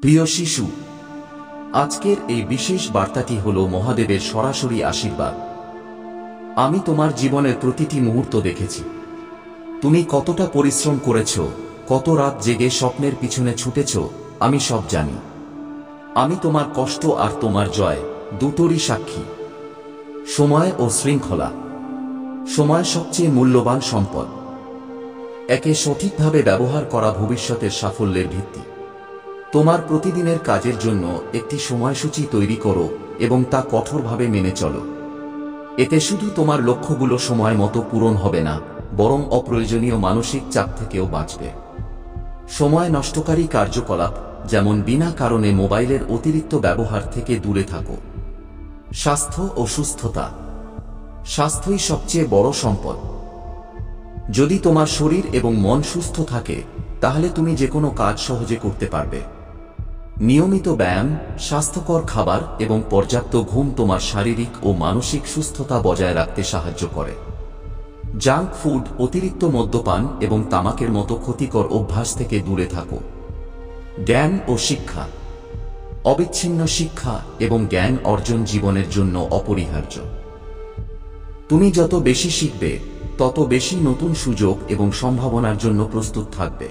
প্রিয় শিশু, আজকের এই বিশেষ বার্তাটি হলো মহাদেবের সরাসরি আশীর্বাদ। আমি তোমার জীবনের প্রতিটি মুহূর্ত দেখেছি। তুমি কতটা পরিশ্রম করেছ, কত রাত জেগে স্বপ্নের পিছনে ছুটেছ, আমি সব জানি। আমি তোমার কষ্ট আর তোমার জয় দুটোরই সাক্ষী। সময় ও শৃঙ্খলা। সময় সবচেয়ে মূল্যবান সম্পদ। একে সঠিকভাবে ব্যবহার করা ভবিষ্যতের সাফল্যের ভিত্তি। তোমার প্রতিদিনের কাজের জন্য একটি সময়সূচি তৈরি করো এবং তা কঠোরভাবে মেনে চলো। এতে শুধু তোমার লক্ষ্যগুলো সময় মতো পূরণ হবে না, বরং অপ্রয়োজনীয় মানসিক চাপ থেকেও বাঁচবে। সময় নষ্টকারী কার্যকলাপ যেমন বিনা কারণে মোবাইলের অতিরিক্ত ব্যবহার থেকে দূরে থাকো। স্বাস্থ্য ও সুস্থতা। স্বাস্থ্যই সবচেয়ে বড় সম্পদ। যদি তোমার শরীর এবং মন সুস্থ থাকে, তাহলে তুমি যে কোনো কাজ সহজে করতে পারবে। নিয়মিত ব্যায়াম, স্বাস্থ্যকর খাবার এবং পর্যাপ্ত ঘুম তোমার শারীরিক ও মানসিক সুস্থতা বজায় রাখতে সাহায্য করে। জাঙ্ক ফুড, অতিরিক্ত মদ্যপান এবং তামাকের মতো ক্ষতিকর অভ্যাস থেকে দূরে থাকো। জ্ঞান ও শিক্ষা। অবিচ্ছিন্ন শিক্ষা এবং জ্ঞান অর্জন জীবনের জন্য অপরিহার্য। তুমি যত বেশি শিখবে, তত বেশি নতুন সুযোগ এবং সম্ভাবনার জন্য প্রস্তুত থাকবে।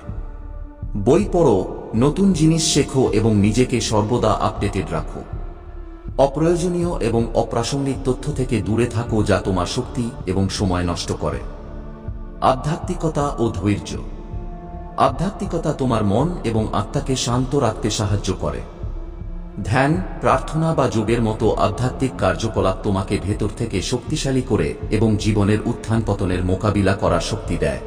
বই পড়ো, নতুন জিনিস শেখো এবং নিজেকে সর্বদা আপডেটেড রাখো। অপ্রয়োজনীয় এবং অপ্রাসঙ্গিক তথ্য থেকে দূরে থাকো যা তোমার শক্তি এবং সময় নষ্ট করে। আধ্যাত্মিকতা ও ধৈর্য। আধ্যাত্মিকতা তোমার মন এবং আত্মাকে শান্ত রাখতে সাহায্য করে। ধ্যান, প্রার্থনা বা যোগের মতো আধ্যাত্মিক কার্যকলাপ তোমাকে ভেতর থেকে শক্তিশালী করে এবং জীবনের উত্থান পতনের মোকাবিলা করার শক্তি দেয়।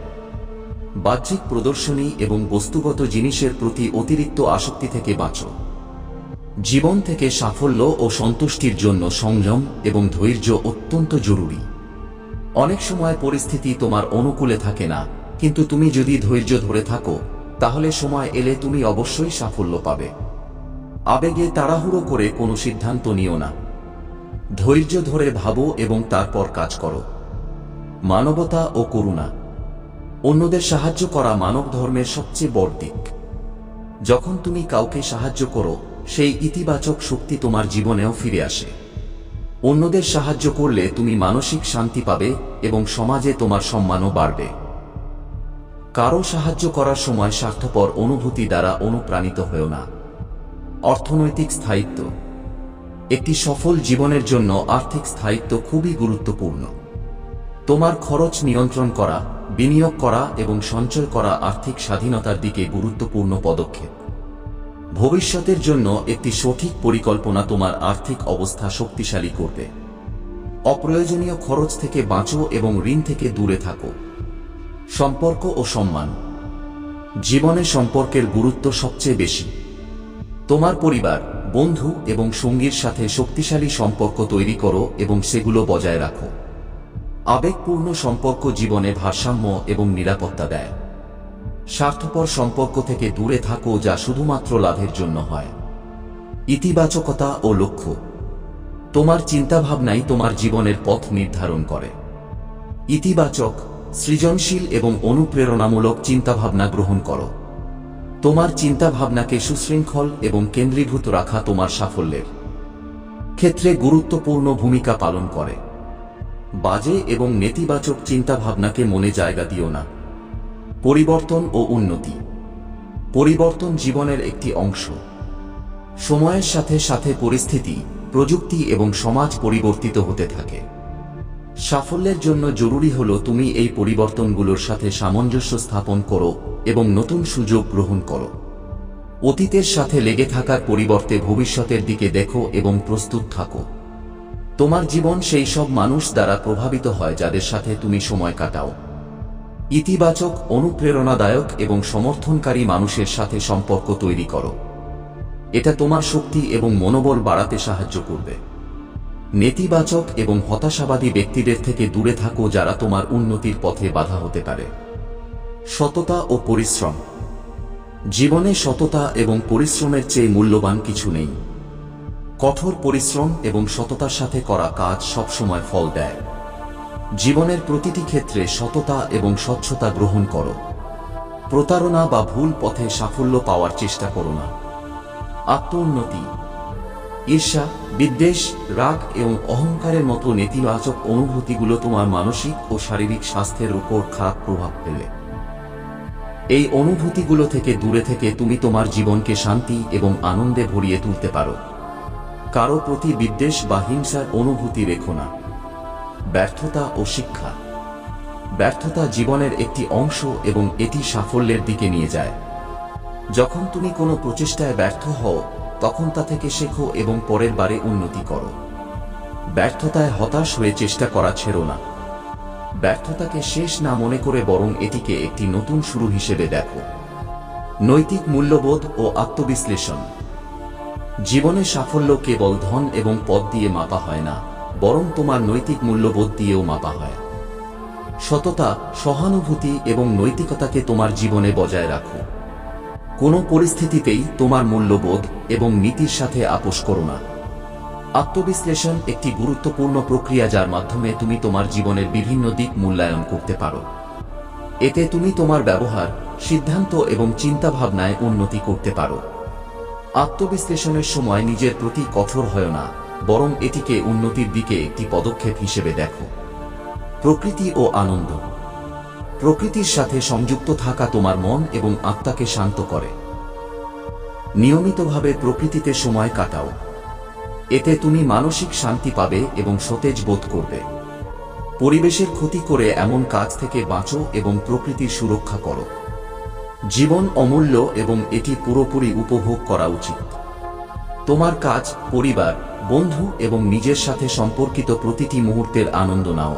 বাহ্যিক প্রদর্শনী এবং বস্তুগত জিনিসের প্রতি অতিরিক্ত আসক্তি থেকে বাঁচো। জীবন থেকে সাফল্য ও সন্তুষ্টির জন্য সংযম এবং ধৈর্য অত্যন্ত জরুরি। অনেক সময় পরিস্থিতি তোমার অনুকূলে থাকে না, কিন্তু তুমি যদি ধৈর্য ধরে থাকো, তাহলে সময় এলে তুমি অবশ্যই সাফল্য পাবে। আবেগে তাড়াহুড়ো করে কোনো সিদ্ধান্ত নিও না। ধৈর্য ধরে ভাবো এবং তারপর কাজ করো। মানবতা ও করুণা। অন্যদের সাহায্য করা মানব ধর্মের সবচেয়ে বড় দিক। যখন তুমি কাউকে সাহায্য করো, সেই ইতিবাচক শক্তি তোমার জীবনেও ফিরে আসে। অন্যদের সাহায্য করলে তুমি মানসিক শান্তি পাবে এবং সমাজে তোমার সম্মানও বাড়বে। কারো সাহায্য করার সময় স্বার্থপর অনুভূতি দ্বারা অনুপ্রাণিত হও না। অর্থনৈতিক স্থায়িত্ব। একটি সফল জীবনের জন্য আর্থিক স্থায়িত্ব খুবই গুরুত্বপূর্ণ। তোমার খরচ নিয়ন্ত্রণ করা, বিনিয়োগ করা এবং সঞ্চয় করা আর্থিক স্বাধীনতার দিকে গুরুত্বপূর্ণ পদক্ষেপ। ভবিষ্যতের জন্য একটি সঠিক পরিকল্পনা তোমার আর্থিক অবস্থা শক্তিশালী করবে। অপ্রয়োজনীয় খরচ থেকে বাঁচো এবং ঋণ থেকে দূরে থাকো। সম্পর্ক ও সম্মান। জীবনে সম্পর্কের গুরুত্ব সবচেয়ে বেশি। তোমার পরিবার, বন্ধু এবং সঙ্গীর সাথে শক্তিশালী সম্পর্ক তৈরি করো এবং সেগুলো বজায় রাখো। আবেগপূর্ণ সম্পর্ক জীবনে ভারসাম্য এবং নিরাপত্তা দেয়। স্বার্থপর সম্পর্ক থেকে দূরে থাকো যা শুধুমাত্র লাভের জন্য হয়। ইতিবাচকতা ও লক্ষ্য। তোমার চিন্তাভাবনাই তোমার জীবনের পথ নির্ধারণ করে। ইতিবাচক, সৃজনশীল এবং অনুপ্রেরণামূলক চিন্তাভাবনা গ্রহণ করো। তোমার চিন্তাভাবনাকে সুশৃঙ্খল এবং কেন্দ্রীভূত রাখা তোমার সাফল্যের ক্ষেত্রে গুরুত্বপূর্ণ ভূমিকা পালন করে। বাজে এবং নেতিবাচক চিন্তাভাবনাকে মনে জায়গা দিও না। পরিবর্তন ও উন্নতি। পরিবর্তন জীবনের একটি অংশ। সময়ের সাথে সাথে পরিস্থিতি, প্রযুক্তি এবং সমাজ পরিবর্তিত হতে থাকে। সাফল্যের জন্য জরুরি হলো তুমি এই পরিবর্তনগুলোর সাথে সামঞ্জস্য স্থাপন করো এবং নতুন সুযোগ গ্রহণ করো। অতীতের সাথে লেগে থাকার পরিবর্তে ভবিষ্যতের দিকে দেখো এবং প্রস্তুত থাকো। তোমার জীবন সেই সব মানুষ দ্বারা প্রভাবিত হয় যাদের সাথে তুমি সময় কাটাও। ইতিবাচক, অনুপ্রেরণাদায়ক এবং সমর্থনকারী মানুষের সাথে সম্পর্ক তৈরি করো। এটা তোমার শক্তি এবং মনোবল বাড়াতে সাহায্য করবে। নেতিবাচক এবং হতাশাবাদী ব্যক্তিদের থেকে দূরে থাকো যারা তোমার উন্নতির পথে বাধা হতে পারে। সততা ও পরিশ্রম। জীবনে সততা এবং পরিশ্রমের চেয়ে মূল্যবান কিছু নেই। কঠোর পরিশ্রম এবং সততার সাথে করা কাজ সবসময় ফল দেয়। জীবনের প্রতিটি ক্ষেত্রে সততা এবং স্বচ্ছতা গ্রহণ করো। প্রতারণা বা ভুল পথে সাফল্য পাওয়ার চেষ্টা করো না। আত্মোন্নতি, ঈর্ষা, বিদ্বেষ, রাগ এবং অহংকারের মতো নেতিবাচক অনুভূতিগুলো তোমার মানসিক ও শারীরিক স্বাস্থ্যের উপর খারাপ প্রভাব ফেলে। এই অনুভূতিগুলো থেকে দূরে থেকে তুমি তোমার জীবনকে শান্তি এবং আনন্দে ভরিয়ে তুলতে পারো। কারো প্রতি বিদ্বেষ বা হিংসার অনুভূতি রেখো না। ব্যর্থতা ও শিক্ষা। ব্যর্থতা জীবনের একটি অংশ এবং এটি সাফল্যের দিকে নিয়ে যায়। যখন তুমি কোনো প্রচেষ্টায় ব্যর্থ হও তখন তা থেকে শেখো এবং পরের বারে উন্নতি করো। ব্যর্থতায় হতাশ হয়ে চেষ্টা করা ছেড়ো না। ব্যর্থতাকে শেষ না মনে করে বরং এটিকে একটি নতুন শুরু হিসেবে দেখো। নৈতিক মূল্যবোধ ও আত্মবিশ্লেষণ। জীবনে সাফল্য কেবল ধন এবং পদ দিয়ে মাপা হয় না, বরং তোমার নৈতিক মূল্যবোধ দিয়েও মাপা হয়। সততা, সহানুভূতি এবং নৈতিকতাকে তোমার জীবনে বজায় রাখো। কোনো পরিস্থিতিতেই তোমার মূল্যবোধ এবং নীতির সাথে আপোষ করো না। আত্মবিশ্লেষণ একটি গুরুত্বপূর্ণ প্রক্রিয়া যার মাধ্যমে তুমি তোমার জীবনের বিভিন্ন দিক মূল্যায়ন করতে পারো। এতে তুমি তোমার ব্যবহার, সিদ্ধান্ত এবং চিন্তাভাবনায় উন্নতি করতে পারো। আত্মবিশ্লেষণের সময় নিজের প্রতি কঠোর হয় না, বরং এটিকে উন্নতির দিকে একটি পদক্ষেপ হিসেবে দেখো। প্রকৃতি ও আনন্দ। প্রকৃতির সাথে সংযুক্ত থাকা তোমার মন এবং আত্মাকে শান্ত করে। নিয়মিতভাবে প্রকৃতিতে সময় কাটাও। এতে তুমি মানসিক শান্তি পাবে এবং সতেজ বোধ করবে। পরিবেশের ক্ষতি করে এমন কাজ থেকে বাঁচো এবং প্রকৃতির সুরক্ষা করো। জীবন অমূল্য এবং এটি পুরোপুরি উপভোগ করা উচিত। তোমার কাজ, পরিবার, বন্ধু এবং নিজের সাথে সম্পর্কিত প্রতিটি মুহূর্তের আনন্দ নাও।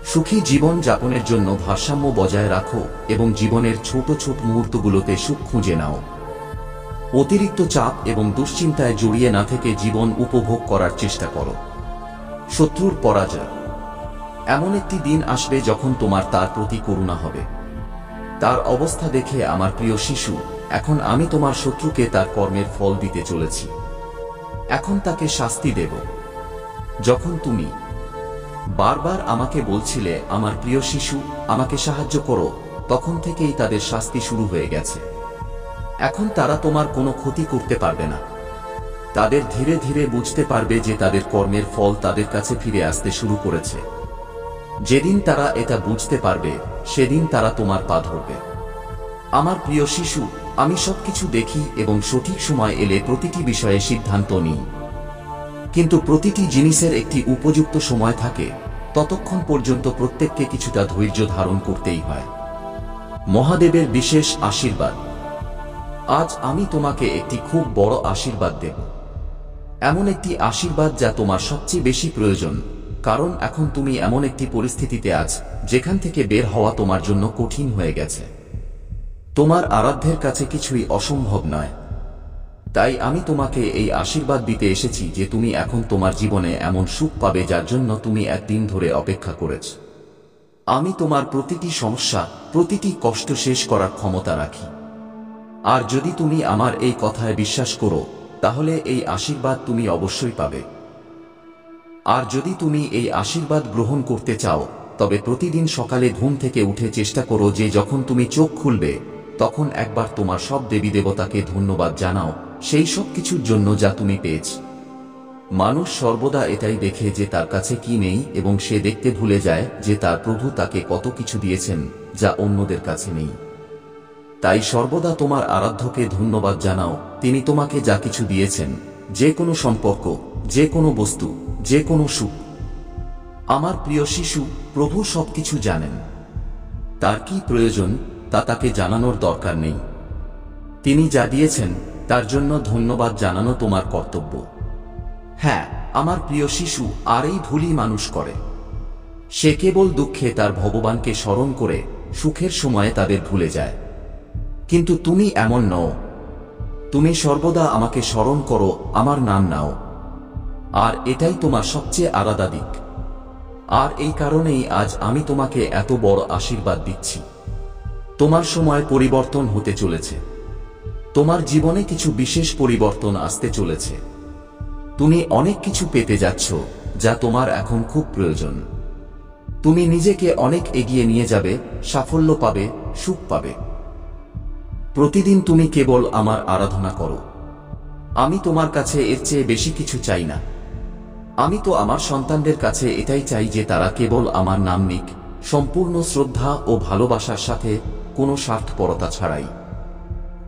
সুখী জীবন যাপনের জন্য ভারসাম্য বজায় রাখো এবং জীবনের ছোট ছোট মুহূর্তগুলোতে সুখ খুঁজে নাও। অতিরিক্ত চাপ এবং দুশ্চিন্তায় জড়িয়ে না থেকে জীবন উপভোগ করার চেষ্টা করো। শত্রুর পরাজয়। এমন একটি দিন আসবে যখন তোমার তার প্রতি করুণা হবে। তার অবস্থা দেখে, আমার প্রিয় শিশু, এখন আমি তোমার শত্রুকে তার কর্মের ফল দিতে চলেছি। এখন তাকে শাস্তি দেব। যখন তুমি বারবার আমাকে বলছিলে, আমার প্রিয় শিশু, আমাকে সাহায্য করো, তখন থেকেই তাদের শাস্তি শুরু হয়ে গেছে। এখন তারা তোমার কোনো ক্ষতি করতে পারবে না। তাদের ধীরে ধীরে বুঝতে পারবে যে তাদের কর্মের ফল তাদের কাছে ফিরে আসতে শুরু করেছে। যেদিন তারা এটা বুঝতে পারবে, সেদিন তারা তোমার পা ধরবে। আমার প্রিয় শিশু, আমি সবকিছু দেখি এবং সঠিক সময় এলে প্রতিটি বিষয়ে সিদ্ধান্ত নিই। কিন্তু প্রতিটি জিনিসের একটি উপযুক্ত সময় থাকে, ততক্ষণ পর্যন্ত প্রত্যেককে কিছুটা ধৈর্য ধারণ করতেই হয়। মহাদেবের বিশেষ আশীর্বাদ। আজ আমি তোমাকে একটি খুব বড় আশীর্বাদ দেব। এমন একটি আশীর্বাদ যা তোমার সবচেয়ে বেশি প্রয়োজন, কারণ এখন তুমি এমন একটি পরিস্থিতিতে আছ যেখান থেকে বের হওয়া তোমার জন্য কঠিন হয়ে গেছে। তোমার আরাধ্যের কাছে কিছুই অসম্ভব নয়। তাই আমি তোমাকে এই আশীর্বাদ দিতে এসেছি যে তুমি এখন তোমার জীবনে এমন সুখ পাবে যার জন্য তুমি একদিন ধরে অপেক্ষা করেছ। আমি তোমার প্রতিটি সমস্যা, প্রতিটি কষ্ট শেষ করার ক্ষমতা রাখি। আর যদি তুমি আমার এই কথায় বিশ্বাস করো, তাহলে এই আশীর্বাদ তুমি অবশ্যই পাবে। আর যদি তুমি এই আশীর্বাদ গ্রহণ করতে চাও, তবে প্রতিদিন সকালে ঘুম থেকে উঠে চেষ্টা করো যে যখন তুমি চোখ খুলবে, তখন একবার তোমার সব দেবী দেবতাকে ধন্যবাদ জানাও সেই সব কিছুর জন্য যা তুমি পেয়েছ। মানুষ সর্বদা এটাই দেখে যে তার কাছে কি নেই এবং সে দেখতে ভুলে যায় যে তার প্রভু তাকে কত কিছু দিয়েছেন যা অন্যদের কাছে নেই। তাই সর্বদা তোমার আরাধ্যকে ধন্যবাদ জানাও, তিনি তোমাকে যা কিছু দিয়েছেন, যে কোনো সম্পর্ক, যে কোনো বস্তু, যে কোনো সুখ। আমার প্রিয় শিশু, প্রভু সবকিছু জানেন। তার কি প্রয়োজন তা তাকে জানানোর দরকার নেই। তিনি যা দিয়েছেন তার জন্য ধন্যবাদ জানানো তোমার কর্তব্য। হ্যাঁ, আমার প্রিয় শিশু, আর এই ভুলই মানুষ করে। সে কেবল দুঃখে তার ভগবানকে স্মরণ করে, সুখের সময়ে তাদের ভুলে যায়। কিন্তু তুমি এমন নও। তুমি সর্বদা আমাকে স্মরণ করো, আমার নাম নাও। আর এটাই তোমার সবচেয়ে আলাদা দিক। আর এই কারণেই আজ আমি তোমাকে এত বড় আশীর্বাদ দিচ্ছি। তোমার সময় পরিবর্তন হতে চলেছে। তোমার জীবনে কিছু বিশেষ পরিবর্তন আসতে চলেছে। তুমি অনেক কিছু পেতে যাচ্ছ যা তোমার এখন খুব প্রয়োজন। তুমি নিজেকে অনেক এগিয়ে নিয়ে যাবে, সাফল্য পাবে, সুখ পাবে। প্রতিদিন তুমি কেবল আমার আরাধনা করো। আমি তোমার কাছে এর চেয়ে বেশি কিছু চাই না। আমি তো আমার সন্তানদের কাছে এটাই চাই যে তারা কেবল আমার নাম নিক, সম্পূর্ণ শ্রদ্ধা ও ভালোবাসার সাথে, কোনো স্বার্থপরতা ছাড়াই।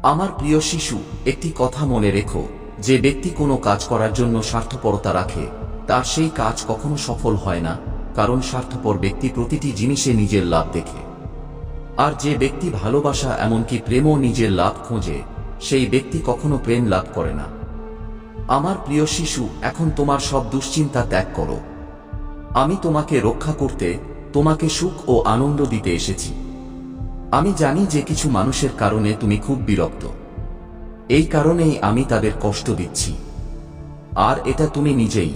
আমার প্রিয় শিশু, একটি কথা মনে রেখো, যে ব্যক্তি কোনো কাজ করার জন্য স্বার্থপরতা রাখে, তার সেই কাজ কখনো সফল হয় না, কারণ স্বার্থপর ব্যক্তি প্রতিটি জিনিসে নিজের লাভ দেখে। আর যে ব্যক্তি ভালোবাসা, এমনকি প্রেমও নিজের লাভ খোঁজে, সেই ব্যক্তি কখনো প্রেম লাভ করে না। আমার প্রিয় শিশু, এখন তোমার সব দুশ্চিন্তা ত্যাগ করো। আমি তোমাকে রক্ষা করতে, তোমাকে সুখ ও আনন্দ দিতে এসেছি। আমি জানি যে কিছু মানুষের কারণে তুমি খুব বিরক্ত। এই কারণেই আমি তাদের কষ্ট দিচ্ছি। আর এটা তুমি নিজেই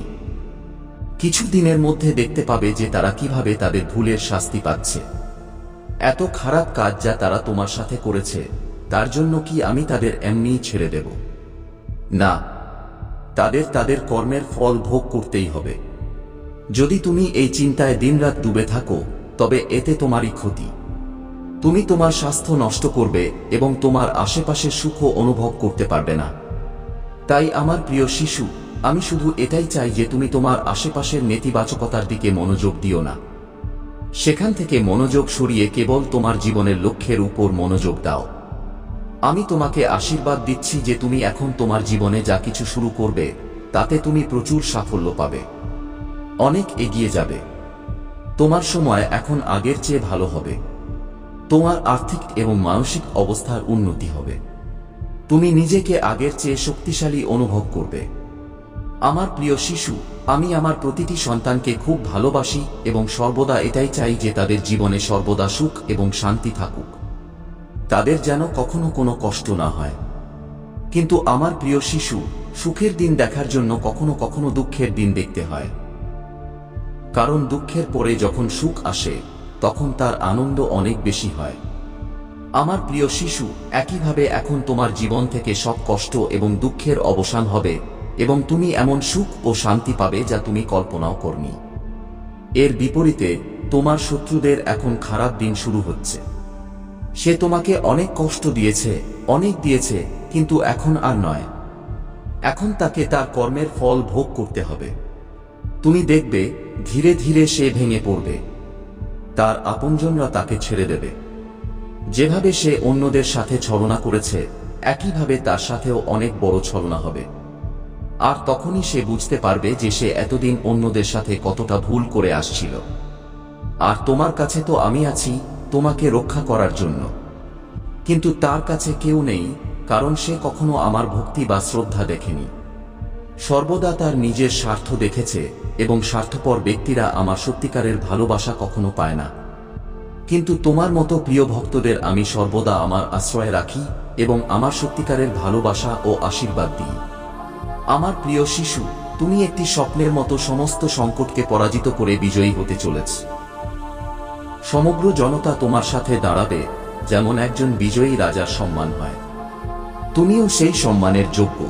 কিছু দিনের মধ্যে দেখতে পাবে যে তারা কিভাবে তাদের ভুলের শাস্তি পাচ্ছে। এত খারাপ কাজ যা তারা তোমার সাথে করেছে, তার জন্য কি আমি তাদের এমনিই ছেড়ে দেব? না, তাদের তাদের কর্মের ফল ভোগ করতেই হবে। যদি তুমি এই চিন্তায় দিনরাত ডুবে থাকো, তবে এতে তোমারই ক্ষতি। তুমি তোমার স্বাস্থ্য নষ্ট করবে এবং তোমার আশেপাশে সুখও অনুভব করতে পারবে না। তাই আমার প্রিয় শিশু, আমি শুধু এটাই চাই যে তুমি তোমার আশেপাশের নেতিবাচকতার দিকে মনোযোগ দিও না। সেখান থেকে মনোযোগ সরিয়ে কেবল তোমার জীবনের লক্ষ্যের উপর মনোযোগ দাও। আমি তোমাকে আশীর্বাদ দিচ্ছি যে তুমি এখন তোমার জীবনে যা কিছু শুরু করবে, তাতে তুমি প্রচুর সাফল্য পাবে, অনেক এগিয়ে যাবে। তোমার সময় এখন আগের চেয়ে ভালো হবে। তোমার আর্থিক এবং মানসিক অবস্থার উন্নতি হবে। তুমি নিজেকে আগের চেয়ে শক্তিশালী অনুভব করবে। আমার প্রিয় শিশু, আমি আমার প্রতিটি সন্তানকে খুব ভালোবাসি এবং সর্বদা এটাই চাই যে তাদের জীবনে সর্বদা সুখ এবং শান্তি থাকুক। তাদের যেন কখনো কোনো কষ্ট না হয়। কিন্তু আমার প্রিয় শিশু, সুখের দিন দেখার জন্য কখনো কখনো দুঃখের দিন দেখতে হয়। কারণ দুঃখের পরে যখন সুখ আসে, তখন তার আনন্দ অনেক বেশি হয়। আমার প্রিয় শিশু, একইভাবে এখন তোমার জীবন থেকে সব কষ্ট এবং দুঃখের অবসান হবে এবং তুমি এমন সুখ ও শান্তি পাবে যা তুমি কল্পনাও করনি। এর বিপরীতে তোমার শত্রুদের এখন খারাপ দিন শুরু হচ্ছে। সে তোমাকে অনেক কষ্ট দিয়েছে, অনেক দিয়েছে, কিন্তু এখন আর নয়। এখন তাকে তার কর্মের ফল ভোগ করতে হবে। তুমি দেখবে ধীরে ধীরে সে ভেঙে পড়বে। তার আপনজনরা তাকে ছেড়ে দেবে। যেভাবে সে অন্যদের সাথে ছলনা করেছে, একইভাবে তার সাথেও অনেক বড় ছলনা হবে। আর তখনই সে বুঝতে পারবে যে সে এতদিন অন্যদের সাথে কতটা ভুল করে আসছিল। আর তোমার কাছে তো আমি আছি তোমাকে রক্ষা করার জন্য। কিন্তু তার কাছে কেউ নেই, কারণ সে কখনো আমার ভক্তি বা শ্রদ্ধা দেখেনি। সর্বদা তার নিজের স্বার্থ দেখেছে এবং স্বার্থপর ব্যক্তিরা আমার সত্যিকারের ভালোবাসা কখনো পায় না। কিন্তু তোমার মতো প্রিয় ভক্তদের আমি সর্বদা আমার আশ্রয়ে রাখি এবং আমার সত্যিকারের ভালোবাসা ও আশীর্বাদ দিই। আমার প্রিয় শিশু, তুমি একটি স্বপ্নের মতো সমস্ত সংকটকে পরাজিত করে বিজয়ী হতে চলেছ। সমগ্র জনতা তোমার সাথে দাঁড়াবে, যেমন একজন বিজয়ী রাজার সম্মান হয়। তুমিও সেই সম্মানের যোগ্য।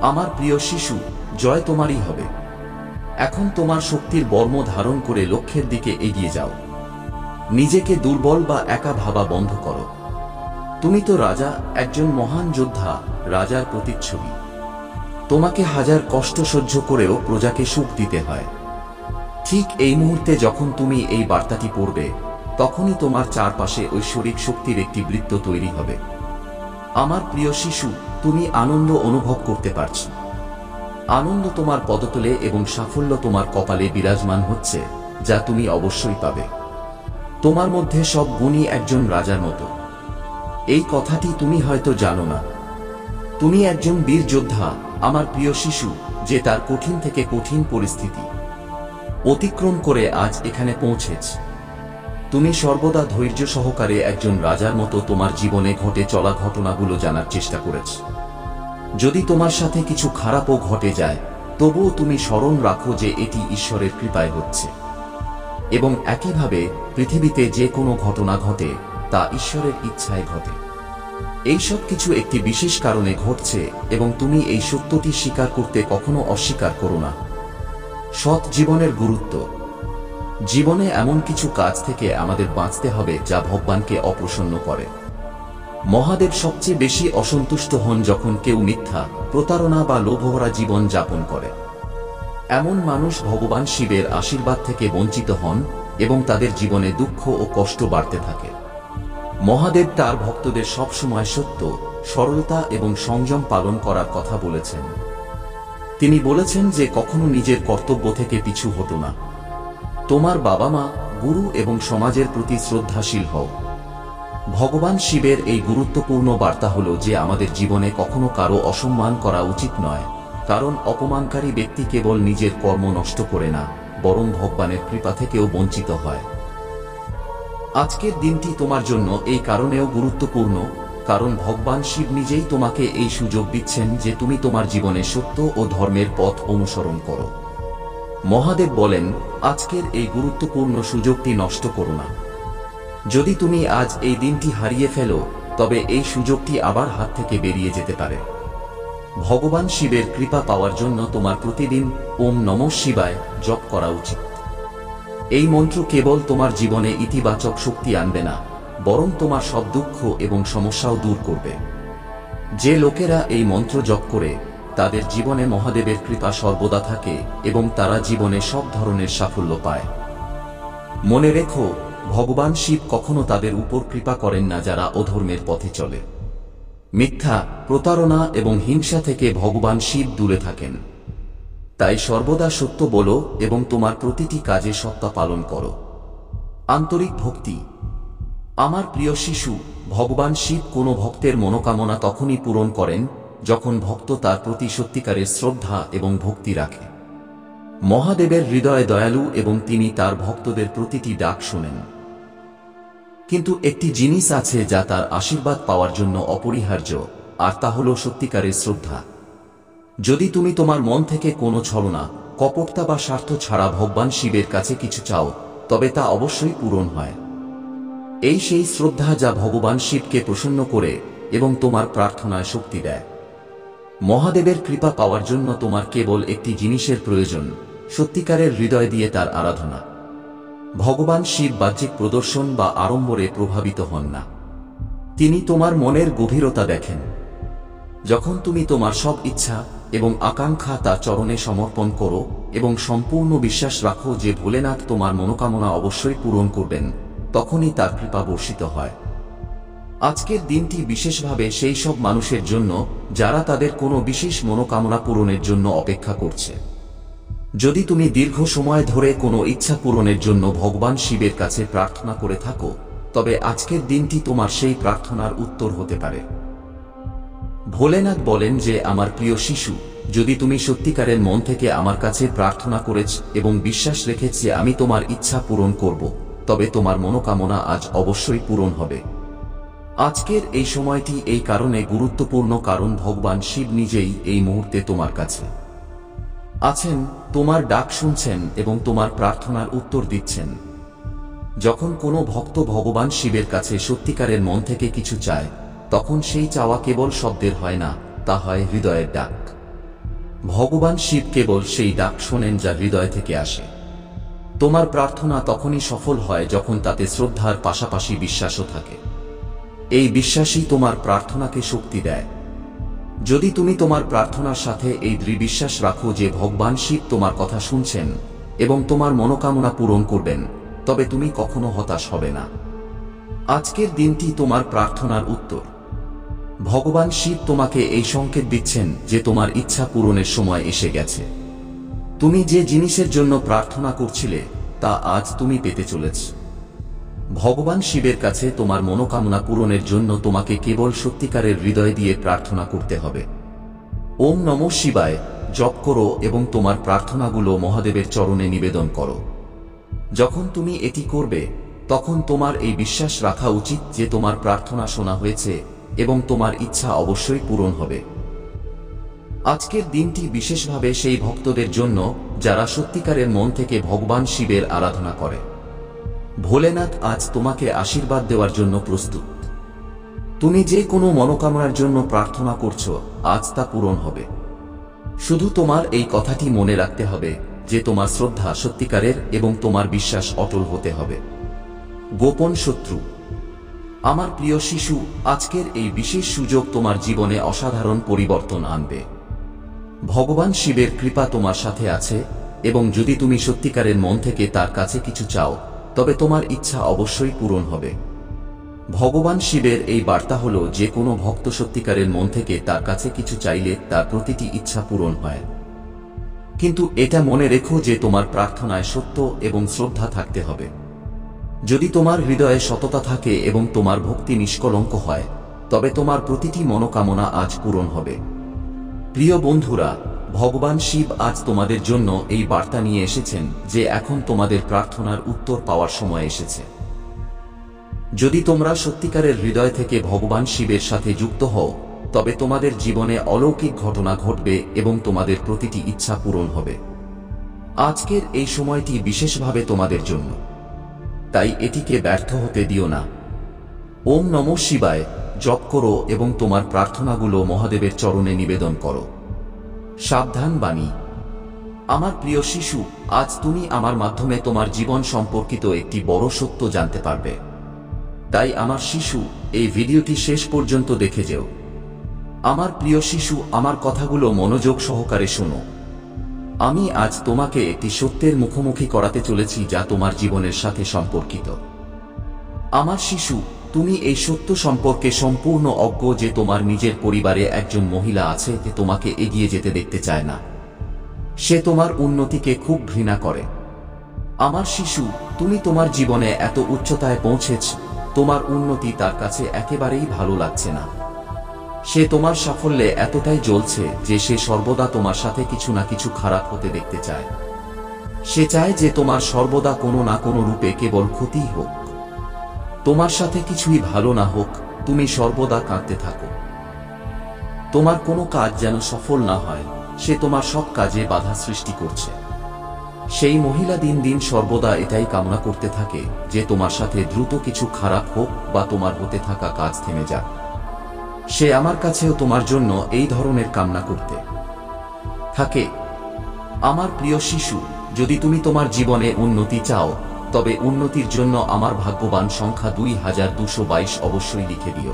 আমার প্রিয় শিশু, জয় তোমারই হবে। এখন তোমার শক্তির বর্ম ধারণ করে লক্ষ্যের দিকে এগিয়ে যাও। নিজেকে দুর্বল বা একা ভাবা বন্ধ করো। তুমি তো রাজা, একজন মহান যোদ্ধা, রাজার প্রতিচ্ছবি। তোমাকে হাজার কষ্ট সহ্য করেও প্রজাকে সুখ দিতে হয়। ঠিক এই মুহূর্তে যখন তুমি এই বার্তাটি পড়বে, তখনই তোমার চারপাশে ঐশ্বরিক শক্তির একটি বৃত্ত তৈরি হবে। আমার প্রিয় শিশু, তুমি আনন্দ অনুভব করতে পারছ। আনন্দ তোমার পদতলে এবং সাফল্য তোমার কপালে বিরাজমান হচ্ছে, যা তুমি অবশ্যই পাবে। তোমার মধ্যে সব গুণই একজন রাজার মতো। এই কথাটি তুমি হয়তো জানো না। তুমি একজন বীর যোদ্ধা, আমার প্রিয় শিশু, যে তার কঠিন থেকে কঠিন পরিস্থিতি অতিক্রম করে আজ এখানে পৌঁছেছ। তুমি সর্বদা ধৈর্য সহকারে একজন রাজার মতো তোমার জীবনে ঘটে চলা ঘটনাগুলো জানার চেষ্টা করেছ। যদি তোমার সাথে কিছু খারাপও ঘটে যায়, তবুও তুমি স্মরণ রাখো যে এটি ঈশ্বরের কৃপায় হচ্ছে। এবং একইভাবে পৃথিবীতে যে কোনো ঘটনা ঘটে, তা ঈশ্বরের ইচ্ছায় ঘটে। এই সব কিছু একটি বিশেষ কারণে ঘটছে এবং তুমি এই সত্যটি স্বীকার করতে কখনো অস্বীকার করো না। সৎ জীবনের গুরুত্ব। জীবনে এমন কিছু কাজ থেকে আমাদের বাঁচতে হবে যা ভগবানকে অপ্রসন্ন করে। মহাদেব সবচেয়ে বেশি অসন্তুষ্ট হন যখন কেউ মিথ্যা, প্রতারণা বা লোভভরা জীবন যাপন করে। এমন মানুষ ভগবান শিবের আশীর্বাদ থেকে বঞ্চিত হন এবং তাদের জীবনে দুঃখ ও কষ্ট বাড়তে থাকে। মহাদেব তার ভক্তদের সবসময় সত্য, সরলতা এবং সংযম পালন করার কথা বলেছেন। তিনি বলেছেন যে কখনো নিজের কর্তব্য থেকে পিছু হটো না। তোমার বাবা মা, গুরু এবং সমাজের প্রতি শ্রদ্ধাশীল হও। ভগবান শিবের এই গুরুত্বপূর্ণ বার্তা হল যে আমাদের জীবনে কখনো কারো অসম্মান করা উচিত নয়, কারণ অপমানকারী ব্যক্তি কেবল নিজের কর্ম নষ্ট করে না, বরং ভগবানের কৃপা থেকেও বঞ্চিত হয়। আজকের দিনটি তোমার জন্য এই কারণেও গুরুত্বপূর্ণ, কারণ ভগবান শিব নিজেই তোমাকে এই সুযোগ দিচ্ছেন যে তুমি তোমার জীবনে সত্য ও ধর্মের পথ অনুসরণ করো। মহাদেব বলেন, আজকের এই গুরুত্বপূর্ণ সুযোগটি নষ্ট করো না। যদি তুমি আজ এই দিনটি হারিয়ে ফেলো, তবে এই সুযোগটি আবার হাত থেকে বেরিয়ে যেতে পারে। ভগবান শিবের কৃপা পাওয়ার জন্য তোমার প্রতিদিন ওম নমঃ শিবায় জপ করা উচিত। এই মন্ত্র কেবল তোমার জীবনে ইতিবাচক শক্তি আনবে না, বরং তোমার সব দুঃখ এবং সমস্যাও দূর করবে। যে লোকেরা এই মন্ত্র জপ করে, তাদের জীবনে মহাদেবের কৃপা সর্বদা থাকে এবং তারা জীবনে সব ধরনের সাফল্য পায়। মনে রেখো, ভগবান শিব কখনো তাদের উপর কৃপা করেন না যারা অধর্মের পথে চলে। মিথ্যা, প্রতারণা এবং হিংসা থেকে ভগবান শিব দূরে থাকেন। তাই সর্বদা সত্য বলো এবং তোমার প্রতিটি কাজে সত্তা পালন করো। আন্তরিক ভক্তি। আমার প্রিয় শিশু, ভগবান শিব কোনো ভক্তের মনোকামনা তখনই পূরণ করেন যখন ভক্ত তার প্রতি সত্যিকারের শ্রদ্ধা এবং ভক্তি রাখে। মহাদেবের হৃদয় দয়ালু এবং তিনি তার ভক্তদের প্রতিটি ডাক শোনেন। কিন্তু একটি জিনিস আছে যা তার আশীর্বাদ পাওয়ার জন্য অপরিহার্য, আর তা হল সত্যিকারের শ্রদ্ধা। যদি তুমি তোমার মন থেকে কোনো ছলনা, কপটতা বা স্বার্থ ছাড়া ভগবান শিবের কাছে কিছু চাও, তবে তা অবশ্যই পূরণ হয়। এই সেই শ্রদ্ধা যা ভগবান শিবকে প্রসন্ন করে এবং তোমার প্রার্থনায় শক্তি দেয়। মহাদেবের কৃপা পাওয়ার জন্য তোমার কেবল একটি জিনিসের প্রয়োজন, সত্যিকারের হৃদয় দিয়ে তার আরাধনা। ভগবান শিব বাহ্যিক প্রদর্শন বা আড়ম্বরে প্রভাবিত হন না। তিনি তোমার মনের গভীরতা দেখেন। যখন তুমি তোমার সব ইচ্ছা এবং আকাঙ্ক্ষা তার চরণে সমর্পণ করো এবং সম্পূর্ণ বিশ্বাস রাখো যে ভোলেনাথ তোমার মনোকামনা অবশ্যই পূরণ করবেন, তখনই তার কৃপা বর্ষিত হয়। আজকের দিনটি বিশেষভাবে সেই সব মানুষের জন্য যারা তাদের কোনো বিশেষ মনোকামনা পূরণের জন্য অপেক্ষা করছে। যদি তুমি দীর্ঘ সময় ধরে কোনো ইচ্ছা পূরণের জন্য ভগবান শিবের কাছে প্রার্থনা করে থাকো, তবে আজকের দিনটি তোমার সেই প্রার্থনার উত্তর হতে পারে। ভোলেনাথ বলেন যে, আমার প্রিয় শিশু, যদি তুমি সত্যিকারের মন থেকে আমার কাছে প্রার্থনা করেছ এবং বিশ্বাস রেখেছ যে আমি তোমার ইচ্ছা পূরণ করব, তবে তোমার মনোকামনা আজ অবশ্যই পূরণ হবে। আজকের এই সময়টি এই কারণে গুরুত্বপূর্ণ কারণ ভগবান শিব নিজেই এই মুহূর্তে তোমার কাছে আছেন, তোমার ডাক শুনছেন এবং তোমার প্রার্থনার উত্তর দিচ্ছেন। যখন কোনো ভক্ত ভগবান শিবের কাছে সত্যিকারের মন থেকে কিছু চায়, তখন সেই চাওয়া কেবল শব্দের হয় না, তা হয় হৃদয়ের ডাক। ভগবান শিব কেবল সেই ডাক শোনেন যা হৃদয় থেকে আসে। তোমার প্রার্থনা তখনই সফল হয় যখন তাতে শ্রদ্ধার পাশাপাশি বিশ্বাসও থাকে। এই বিশ্বাসই তোমার প্রার্থনাকে শক্তি দেয়। যদি তুমি তোমার প্রার্থনার সাথে এই দৃঢ় বিশ্বাস রাখো যে ভগবান শিব তোমার কথা শুনছেন এবং তোমার মনোকামনা পূরণ করবেন, তবে তুমি কখনো হতাশ হবে না। আজকের দিনটি তোমার প্রার্থনার উত্তর। ভগবান শিব তোমাকে এই সংকেত দিচ্ছেন যে তোমার ইচ্ছা পূরণের সময় এসে গেছে। তুমি যে জিনিসের জন্য প্রার্থনা করছিলে তা আজ তুমি পেতে চলেছ। ভগবান শিবের কাছে তোমার মনোকামনা পূরণের জন্য তোমাকে কেবল সত্যিকারের হৃদয় দিয়ে প্রার্থনা করতে হবে। ওম নমঃ শিবায় জপ করো এবং তোমার প্রার্থনাগুলো মহাদেবের চরণে নিবেদন করো। যখন তুমি এটি করবে, তখন তোমার এই বিশ্বাস রাখা উচিত যে তোমার প্রার্থনা শোনা হয়েছে এবং তোমার ইচ্ছা অবশ্যই পূরণ হবে। আজকের দিনটি বিশেষভাবে সেই ভক্তদের জন্য যারা সত্যিকারের মন থেকে ভগবান শিবের আরাধনা করে। ভোলেনাথ আজ তোমাকে আশীর্বাদ দেওয়ার জন্য প্রস্তুত। তুমি যে কোনো মনোকামনার জন্য প্রার্থনা করছো, আজ তা পূরণ হবে। শুধু তোমার এই কথাটি মনে রাখতে হবে যে তোমার শ্রদ্ধা সত্যিকারের এবং তোমার বিশ্বাস অটল হতে হবে। গোপন শত্রু। আমার প্রিয় শিশু, আজকের এই বিশেষ সুযোগ তোমার জীবনে অসাধারণ পরিবর্তন আনবে। ভগবান শিবের কৃপা তোমার সাথে আছে, এবং যদি তুমি সত্যিকারের মন থেকে তার কাছে কিছু চাও, তবে তোমার ইচ্ছা অবশ্যই পূরণ হবে। ভগবান শিবের এই বার্তা হল যে কোনো ভক্ত সত্যিকারের মন থেকে তার কাছে কিছু চাইলে তার প্রতিটি ইচ্ছা পূরণ হয়। কিন্তু এটা মনে রেখো যে তোমার প্রার্থনায় সত্য এবং শ্রদ্ধা থাকতে হবে। যদি তোমার হৃদয়ে সততা থাকে এবং তোমার ভক্তি নিষ্কলঙ্ক হয়, তবে তোমার প্রতিটি মনোকামনা আজ পূরণ হবে। প্রিয় বন্ধুরা, ভগবান শিব আজ তোমাদের জন্য এই বার্তা নিয়ে এসেছেন যে এখন তোমাদের প্রার্থনার উত্তর পাওয়ার সময় এসেছে। যদি তোমরা সত্যিকারের হৃদয় থেকে ভগবান শিবের সাথে যুক্ত হও, তবে তোমাদের জীবনে অলৌকিক ঘটনা ঘটবে এবং তোমাদের প্রতিটি ইচ্ছা পূরণ হবে। আজকের এই সময়টি বিশেষভাবে তোমাদের জন্য, তাই এটিকে ব্যর্থ হতে দিও না। ওম নমঃ শিবায় জপ করো এবং তোমার প্রার্থনাগুলো মহাদেবের চরণে নিবেদন করো। সাবধান বাণী। আমার প্রিয় শিশু, আজ তুমি আমার মাধ্যমে তোমার জীবন সম্পর্কিত একটি বড় সত্য জানতে পারবে। তাই আমার শিশু, এই ভিডিওটি শেষ পর্যন্ত দেখে যেও। আমার প্রিয় শিশু, আমার কথাগুলো মনোযোগ সহকারে শোনো। আমি আজ তোমাকে একটি সত্যের মুখোমুখি করাতে চলেছি যা তোমার জীবনের সাথে সম্পর্কিত। আমার শিশু, তুমি এই সত্য সম্পর্কে সম্পূর্ণ অজ্ঞ যে তোমার নিজের পরিবারে একজন মহিলা আছে যে তোমাকে এগিয়ে যেতে দেখতে চায় না। সে তোমার উন্নতিকে খুব ঘৃণা করে। আমার শিশু, তুমি তোমার জীবনে এত উচ্চতায় পৌঁছেছ, তোমার উন্নতি তার কাছে একেবারেই ভালো লাগছে না। সে তোমার সাফল্যে এতটাই জ্বলছে যে সে সর্বদা তোমার সাথে কিছু না কিছু খারাপ হতে দেখতে চায়। সে চায় যে তোমার সর্বদা কোনো না কোনো রূপে কেবল ক্ষতিই হোক। তোমার সাথে কিছুই ভালো না হোক, তুমি সর্বদা কাঁদতে থাকো। তোমার কোনো কাজ যেন সফল না হয়, সে তোমার সব কাজে বাধা সৃষ্টি করছে। সেই মহিলা দিন দিন সর্বদা এটাই কামনা করতে থাকে যে তোমার সাথে দ্রুত কিছু খারাপ হোক বা তোমার হতে থাকা কাজ থেমে যাক। সে আমার কাছেও তোমার জন্য এই ধরনের কামনা করতে থাকে। আমার প্রিয় শিশু, যদি তুমি তোমার জীবনে উন্নতি চাও, তবে উন্নতির জন্য আমার ভাগ্যবান সংখ্যা 2222 অবশ্যই লিখে দিও।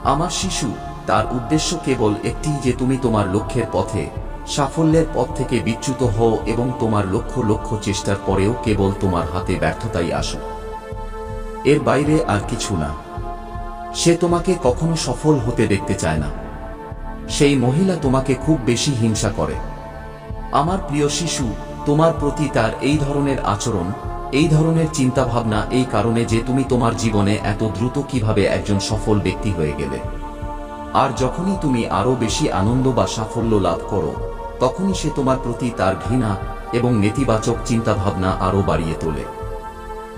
আমার শিশু, তার উদ্দেশ্য কেবল একটি যে তুমি তোমার লক্ষ্যের পথে, সাফল্যের পথ থেকে বিচ্যুত হও এবং তোমার লক্ষ লক্ষ চেষ্টার পরেও কেবল তোমার হাতে ব্যর্থতাই আসে। এর বাইরে আর কিছু না। সে তোমাকে কখনো সফল হতে দেখতে চায় না। সেই মহিলা তোমাকে খুব বেশি হিংসা করে। আমার প্রিয় শিশু, তোমার প্রতি তার এই ধরনের আচরণ, এই ধরনের চিন্তাভাবনা এই কারণে যে তুমি তোমার জীবনে এত দ্রুত কিভাবে একজন সফল ব্যক্তি হয়ে গেলে। আর যখনই তুমি আরো বেশি আনন্দ বা সাফল্য লাভ করো, তখনই সে তোমার প্রতি তার ঘৃণা এবং নেতিবাচক চিন্তাভাবনা আরো বাড়িয়ে তোলে।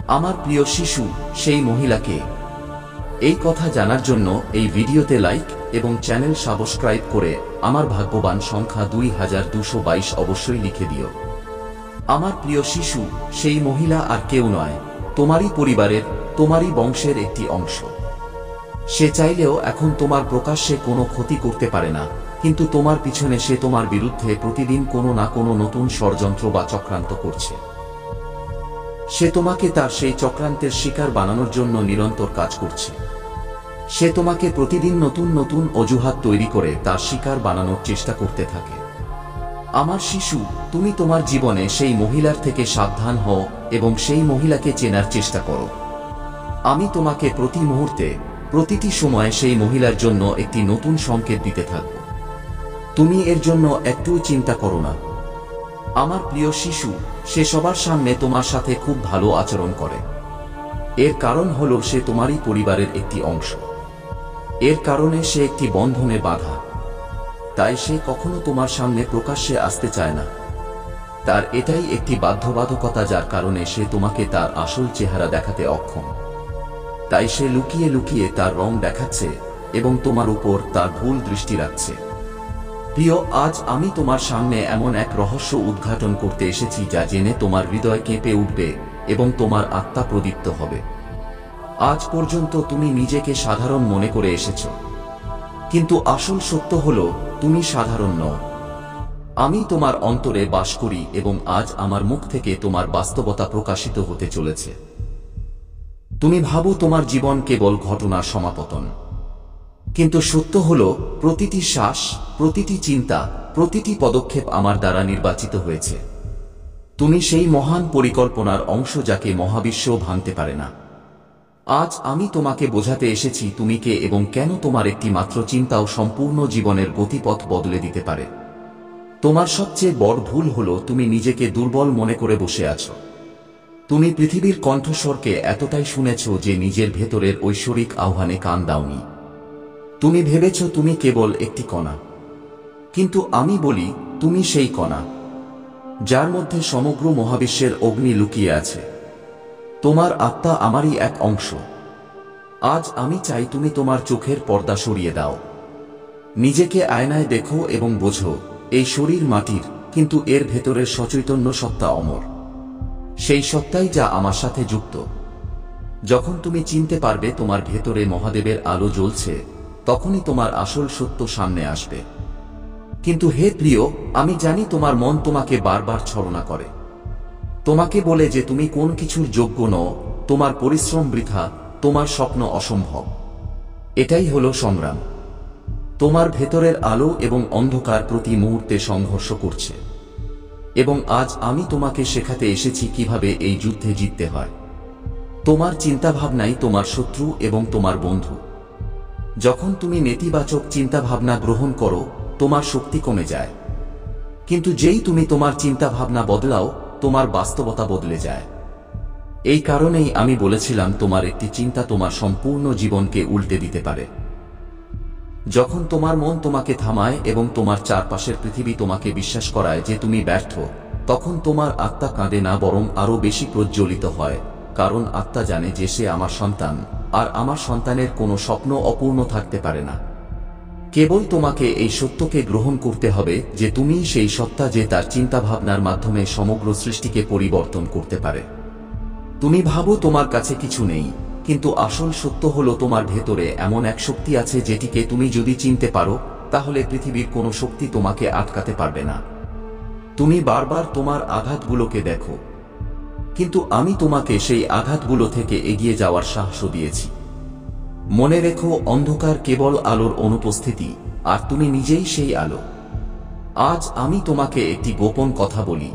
আমার প্রিয় শিশু, সেই মহিলাকে এই কথা জানার জন্য এই ভিডিওতে লাইক এবং চ্যানেল সাবস্ক্রাইব করে আমার ভাগ্যবান সংখ্যা 2222 অবশ্যই লিখে দিও। আমার প্রিয় শিশু, সেই মহিলা আর কেউ নয়, তোমারই পরিবারের, তোমারই বংশের একটি অংশ। সে চাইলেও এখন তোমার প্রকাশ্যে কোনো ক্ষতি করতে পারে না, কিন্তু তোমার পিছনে সে তোমার বিরুদ্ধে প্রতিদিন কোনো না কোনো নতুন ষড়যন্ত্র বা চক্রান্ত করছে। সে তোমাকে তার সেই চক্রান্তের শিকার বানানোর জন্য নিরন্তর কাজ করছে। সে তোমাকে প্রতিদিন নতুন নতুন অজুহাত তৈরি করে তার শিকার বানানোর চেষ্টা করতে থাকে। আমার শিশু, তুমি তোমার জীবনে সেই মহিলার থেকে সাবধান হও এবং সেই মহিলাকে চেনার চেষ্টা করো। আমি তোমাকে প্রতি মুহূর্তে, প্রতিটি সময়ে সেই মহিলার জন্য একটি নতুন সংকেত দিতে থাকব। তুমি এর জন্য একটুও চিন্তা করো না। আমার প্রিয় শিশু, সে সবার সামনে তোমার সাথে খুব ভালো আচরণ করে। এর কারণ হলো সে তোমারই পরিবারের একটি অংশ। এর কারণে সে একটি বন্ধনে বাঁধা। তাই সে কখনো তোমার সামনে প্রকাশ্যে আসতে চায় না। তার এটাই একটি বাধ্যবাধকতা যার কারণে সে তোমাকে তার আসল চেহারা দেখাতে অক্ষম। তাই সে লুকিয়ে লুকিয়ে তার রং দেখাচ্ছে এবং তোমার উপর তার ভুল দৃষ্টি রাখছে। প্রিয়, আজ আমি তোমার সামনে এমন এক রহস্য উদ্ঘাটন করতে এসেছি যা জেনে তোমার হৃদয় কেঁপে উঠবে এবং তোমার আত্মা প্রদীপ্ত হবে। আজ পর্যন্ত তুমি নিজেকে সাধারণ মনে করে এসেছ, কিন্তু আসল সত্য হলো তুমি সাধারণ নও। আমি তোমার অন্তরে বাস করি এবং আজ আমার মুখ থেকে তোমার বাস্তবতা প্রকাশিত হতে চলেছে। তুমি ভাবো তোমার জীবন কেবল ঘটনার সমাপতন, কিন্তু সত্য হলো, প্রতিটি শ্বাস, প্রতিটি চিন্তা, প্রতিটি পদক্ষেপ আমার দ্বারা নির্বাচিত হয়েছে। তুমি সেই মহান পরিকল্পনার অংশ যাকে মহাবিশ্ব ভাঙতে পারে না। আজ আমি তোমাকে বোঝাতে এসেছি তুমি কে এবং কেন তোমার একটি মাত্র চিন্তাও সম্পূর্ণ জীবনের গতিপথ বদলে দিতে পারে। তোমার সবচেয়ে বড় ভুল হলো তুমি নিজেকে দুর্বল মনে করে বসে আছো। তুমি পৃথিবীর কণ্ঠস্বরকে এতটাই শুনেছ যে নিজের ভেতরের ঐশ্বরিক আহ্বানে কান দাওনি। তুমি ভেবেছ তুমি কেবল একটি কণা, কিন্তু আমি বলি তুমি সেই কণা যার মধ্যে সমগ্র মহাবিশ্বের অগ্নি লুকিয়ে আছে। তোমার আত্মা আমারই এক অংশ। আজ আমি চাই তুমি তোমার চোখের পর্দা সরিয়ে দাও, নিজেকে আয়নায় দেখো এবং বোঝো এই শরীর মাটির, কিন্তু এর ভেতরের সচৈতন্য সত্তা অমর। সেই সত্তাই যা আমার সাথে যুক্ত। যখন তুমি চিনতে পারবে তোমার ভেতরে মহাদেবের আলো জ্বলছে, তখনই তোমার আসল সত্য সামনে আসবে। কিন্তু হে প্রিয়, আমি জানি তোমার মন তোমাকে বারবার ছলনা করে, তোমাকে বলে যে তুমি কোন কিছুর যোগ্য নও, তোমার পরিশ্রম বৃথা, তোমার স্বপ্ন অসম্ভব। এটাই হলো সংগ্রাম। তোমার ভেতরের আলো এবং অন্ধকার প্রতি মুহূর্তে সংঘর্ষ করছে, এবং আজ আমি তোমাকে শেখাতে এসেছি কিভাবে এই যুদ্ধে জিততে হয়। তোমার চিন্তাভাবনাই তোমার শত্রু এবং তোমার বন্ধু। যখন তুমি নেতিবাচক চিন্তাভাবনা গ্রহণ করো, তোমার শক্তি কমে যায়। কিন্তু যেই তুমি তোমার চিন্তাভাবনা বদলাও, তোমার বাস্তবতা বদলে যায়। এই কারণেই আমি বলেছিলাম তোমার একটি চিন্তা তোমার সম্পূর্ণ জীবনকে উল্টে দিতে পারে। যখন তোমার মন তোমাকে থামায় এবং তোমার চারপাশের পৃথিবী তোমাকে বিশ্বাস করায় যে তুমি ব্যর্থ, তখন তোমার আত্মা কাঁদে না, বরং আরো বেশি প্রজ্বলিত হয়। কারণ আত্মা জানে যে সে আমার সন্তান, আর আমার সন্তানের কোনো স্বপ্ন অপূর্ণ থাকতে পারে না। কেবল তোমাকে এই সত্যকে গ্রহণ করতে হবে যে তুমি সেই সত্তা যে তার চিন্তাভাবনার মাধ্যমে সমগ্র সৃষ্টিকে পরিবর্তন করতে পারে। তুমি ভাবো তোমার কাছে কিছু নেই, কিন্তু আসল সত্য হলো তোমার ভেতরে এমন এক শক্তি আছে যেটিকে তুমি যদি চিনতে পারো, তাহলে পৃথিবীর কোনো শক্তি তোমাকে আটকাতে পারবে না। তুমি বারবার তোমার আঘাতগুলোকে দেখো, কিন্তু আমি তোমাকে সেই আঘাতগুলো থেকে এগিয়ে যাওয়ার সাহস দিয়েছি। মনে রেখো, অন্ধকার কেবল আলোর অনুপস্থিতি, আর তুমি নিজেই সেই আলো। আজ আমি তোমাকে একটি গোপন কথা বলি,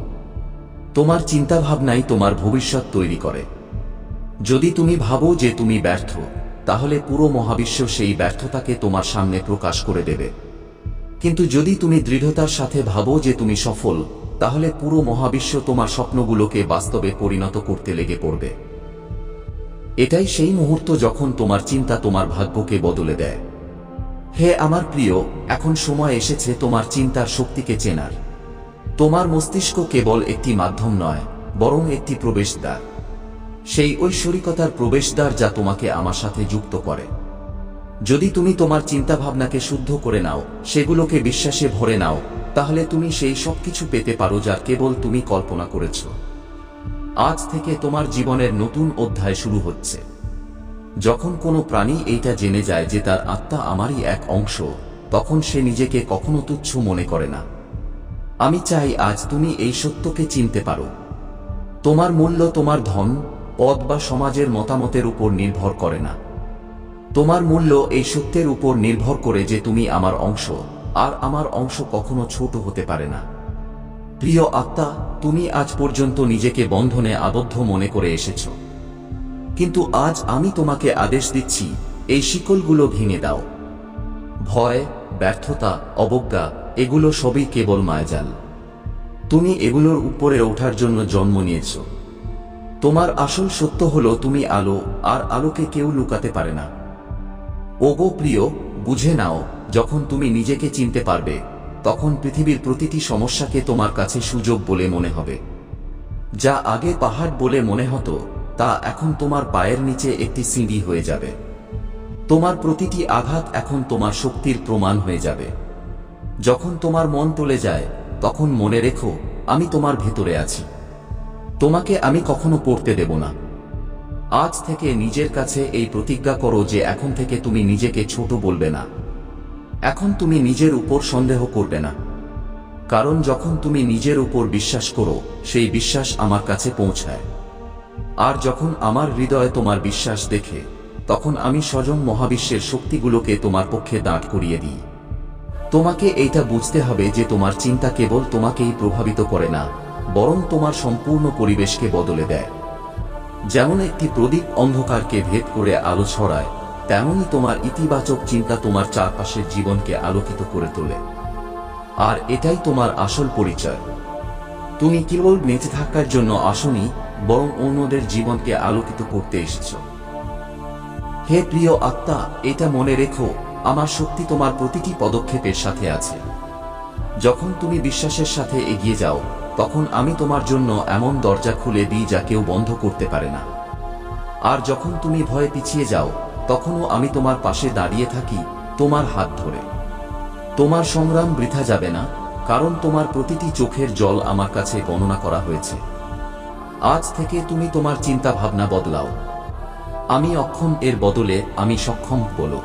তোমার চিন্তাভাবনাই তোমার ভবিষ্যৎ তৈরি করে। যদি তুমি ভাবো যে তুমি ব্যর্থ, তাহলে পুরো মহাবিশ্ব সেই ব্যর্থতাকে তোমার সামনে প্রকাশ করে দেবে। কিন্তু যদি তুমি দৃঢ়তার সাথে ভাবো যে তুমি সফল, তাহলে পুরো মহাবিশ্ব তোমার স্বপ্নগুলোকে বাস্তবে পরিণত করতে লেগে পড়বে। এটাই সেই মুহূর্ত যখন তোমার চিন্তা তোমার ভাগ্যকে বদলে দেয়। হে আমার প্রিয়, এখন সময় এসেছে তোমার চিন্তার শক্তিকে চেনার। তোমার মস্তিষ্ক কেবল একটি মাধ্যম নয়, বরং একটি প্রবেশদ্বার। সেই ঐশ্বরিকতার প্রবেশদ্বার যা তোমাকে আমার সাথে যুক্ত করে। যদি তুমি তোমার চিন্তাভাবনাকে শুদ্ধ করে নাও, সেগুলোকে বিশ্বাসে ভরে নাও, তাহলে তুমি সেই সবকিছু পেতে পারো যা কেবল তুমি কল্পনা করেছ। আজ থেকে তোমার জীবনের নতুন অধ্যায় শুরু হচ্ছে। যখন কোনো প্রাণী এইটা জেনে যায় যে তার আত্মা আমারই এক অংশ, তখন সে নিজেকে কখনো তুচ্ছ মনে করে না। আমি চাই আজ তুমি এই সত্যকে চিনতে পারো। তোমার মূল্য তোমার ধন, পদ বা সমাজের মতামতের উপর নির্ভর করে না। তোমার মূল্য এই সত্যের উপর নির্ভর করে যে তুমি আমার অংশ, আর আমার অংশ কখনো ছোট হতে পারে না। প্রিয় আত্মা, তুমি আজ পর্যন্ত নিজেকে বন্ধনে আবদ্ধ মনে করে এসেছ, কিন্তু আজ আমি তোমাকে আদেশ দিচ্ছি, এই শিকলগুলো ভেঙে দাও। ভয়, ব্যর্থতা, অবজ্ঞা, এগুলো সবই কেবল মায়াজাল। তুমি এগুলোর উপরে ওঠার জন্য জন্ম নিয়েছ। তোমার আসল সত্য হলো তুমি আলো, আর আলোকে কেউ লুকাতে পারে না। ওগো প্রিয়, বুঝে নাও, যখন তুমি নিজেকে চিনতে পারবে, তখন পৃথিবীর প্রতিটি সমস্যাকে তোমার কাছে সুযোগ বলে মনে হবে। যা আগে পাহাড় বলে মনে হতো, তা এখন তোমার পায়ের নিচে একটি সিঁড়ি হয়ে যাবে। তোমার প্রতিটি আঘাত এখন তোমার শক্তির প্রমাণ হয়ে যাবে। যখন তোমার মন টলে যায়, তখন মনে রেখো, আমি তোমার ভেতরে আছি। তোমাকে আমি কখনো পড়তে দেব না। আজ থেকে নিজের কাছে এই প্রতিজ্ঞা করো যে এখন থেকে তুমি নিজেকে ছোট বলবে না। এখন তুমি নিজের উপর সন্দেহ করবে না, কারণ যখন তুমি নিজের উপর বিশ্বাস করো, সেই বিশ্বাস আমার কাছে পৌঁছায়। আর যখন আমার হৃদয় তোমার বিশ্বাস দেখে, তখন আমি স্বয়ং মহাবিশ্বের শক্তিগুলোকে তোমার পক্ষে দাঁড় করিয়ে দিই। তোমাকে এইটা বুঝতে হবে যে তোমার চিন্তা কেবল তোমাকেই প্রভাবিত করে না, বরং তোমার সম্পূর্ণ পরিবেশকে বদলে দেয়। যেমন একটি প্রদীপ অন্ধকারকে ভেদ করে আলো ছড়ায়, তেমনই তোমার ইতিবাচক চিন্তা তোমার চারপাশের জীবনকে আলোকিত করে তোলে। আর এটাই তোমার আসল পরিচয়। তুমি কেবল বেঁচে থাকার জন্য আসোনি, বরং অন্যদের জীবনকে আলোকিত করতে এসেছ। হে প্রিয় আত্মা, এটা মনে রেখো, আমার শক্তি তোমার প্রতিটি পদক্ষেপের সাথে আছে। যখন তুমি বিশ্বাসের সাথে এগিয়ে যাও, তখন আমি তোমার জন্য এমন দরজা খুলে দিই যা কেউ বন্ধ করতে পারে না। আর যখন তুমি ভয়ে পিছিয়ে যাও, তখনও আমি তোমার পাশে দাঁড়িয়ে থাকি, তোমার হাত ধরে। তোমার সংগ্রাম বৃথা যাবে না, কারণ তোমার প্রতিটি চোখের জল আমার কাছে গণনা করা হয়েছে। আজ থেকে তুমি তোমার চিন্তা ভাবনা বদলাও। আমি অক্ষম এর বদলে আমি সক্ষম বলো।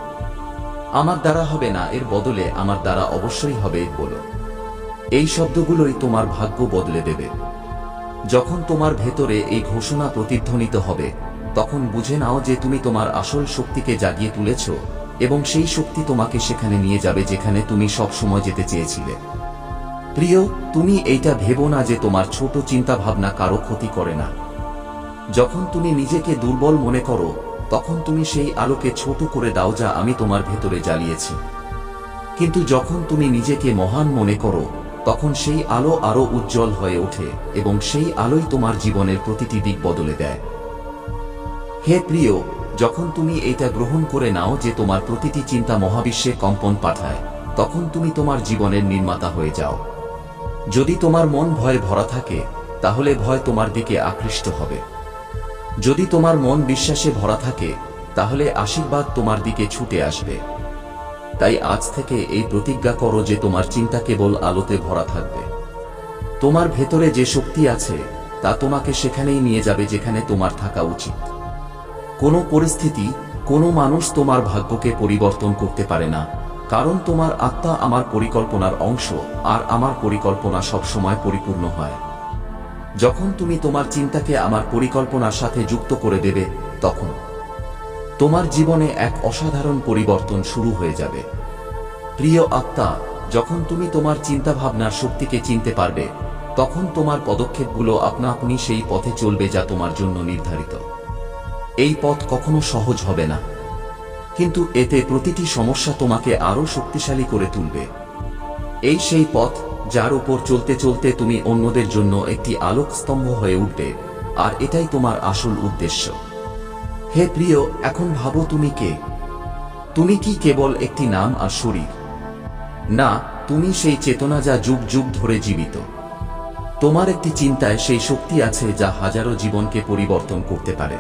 আমার দ্বারা হবে না এর বদলে আমার দ্বারা অবশ্যই হবে বলো। এই শব্দগুলোই তোমার ভাগ্য বদলে দেবে। যখন তোমার ভেতরে এই ঘোষণা প্রতিধ্বনিত হবে, তখন বুঝে নাও যে তুমি তোমার আসল শক্তিকে জাগিয়ে তুলেছ, এবং সেই শক্তি তোমাকে সেখানে নিয়ে যাবে যেখানে তুমি সব সময় যেতে চেয়েছিলে। প্রিয়, তুমি এইটা ভেবো না যে তোমার ছোট চিন্তা ভাবনা কারো ক্ষতি করে না। যখন তুমি নিজেকে দুর্বল মনে করো, তখন তুমি সেই আলোকে ছোট করে দাও যা আমি তোমার ভেতরে জ্বালিয়েছি। কিন্তু যখন তুমি নিজেকে মহান মনে করো, তখন সেই আলো আরো উজ্জ্বল হয়ে ওঠে, এবং সেই আলোই তোমার জীবনের প্রতিটি দিক বদলে দেয়। হে প্রিয়, যখন তুমি এইটা গ্রহণ করে নাও যে তোমার প্রতিটি চিন্তা মহাবিশ্বে কম্পন পাঠায়, তখন তুমি তোমার জীবনের নির্মাতা হয়ে যাও। যদি তোমার মন ভয়ে ভরা থাকে, তাহলে ভয় তোমার দিকে আকৃষ্ট হবে। যদি তোমার মন বিশ্বাসে ভরা থাকে, তাহলে আশীর্বাদ তোমার দিকে ছুটে আসবে। তাই আজ থেকে এই প্রতিজ্ঞা করো যে তোমার চিন্তা কেবল আলোতে ভরা থাকবে। তোমার ভেতরে যে শক্তি আছে, তা তোমাকে সেখানেই নিয়ে যাবে যেখানে তোমার থাকা উচিত। কোনো পরিস্থিতি, কোনো মানুষ তোমার ভাগ্যকে পরিবর্তন করতে পারে না, কারণ তোমার আত্মা আমার পরিকল্পনার অংশ, আর আমার পরিকল্পনা সবসময় পরিপূর্ণ হয়। যখন তুমি তোমার চিন্তাকে আমার পরিকল্পনার সাথে যুক্ত করে দেবে, তখন তোমার জীবনে এক অসাধারণ পরিবর্তন শুরু হয়ে যাবে। প্রিয় আত্মা, যখন তুমি তোমার চিন্তাভাবনার শক্তিকে চিনতে পারবে, তখন তোমার পদক্ষেপগুলো আপনা আপনি সেই পথে চলবে যা তোমার জন্য নির্ধারিত। এই পথ কখনো সহজ হবে না, কিন্তু এতে প্রতিটি সমস্যা তোমাকে আরো শক্তিশালী করে তুলবে। এই সেই পথ যার উপর চলতে চলতে তুমি অন্যদের জন্য একটি আলোক স্তম্ভ হয়ে উঠবে, আর এটাই তোমার আসল উদ্দেশ্য। হে প্রিয়, এখন ভাবো তুমি কে? তুমি কি কেবল একটি নাম আর শরীর? না, তুমি সেই চেতনা যা যুগ যুগ ধরে জীবিত। তোমার একটি চিন্তায় সেই শক্তি আছে যা হাজারো জীবনকে পরিবর্তন করতে পারে।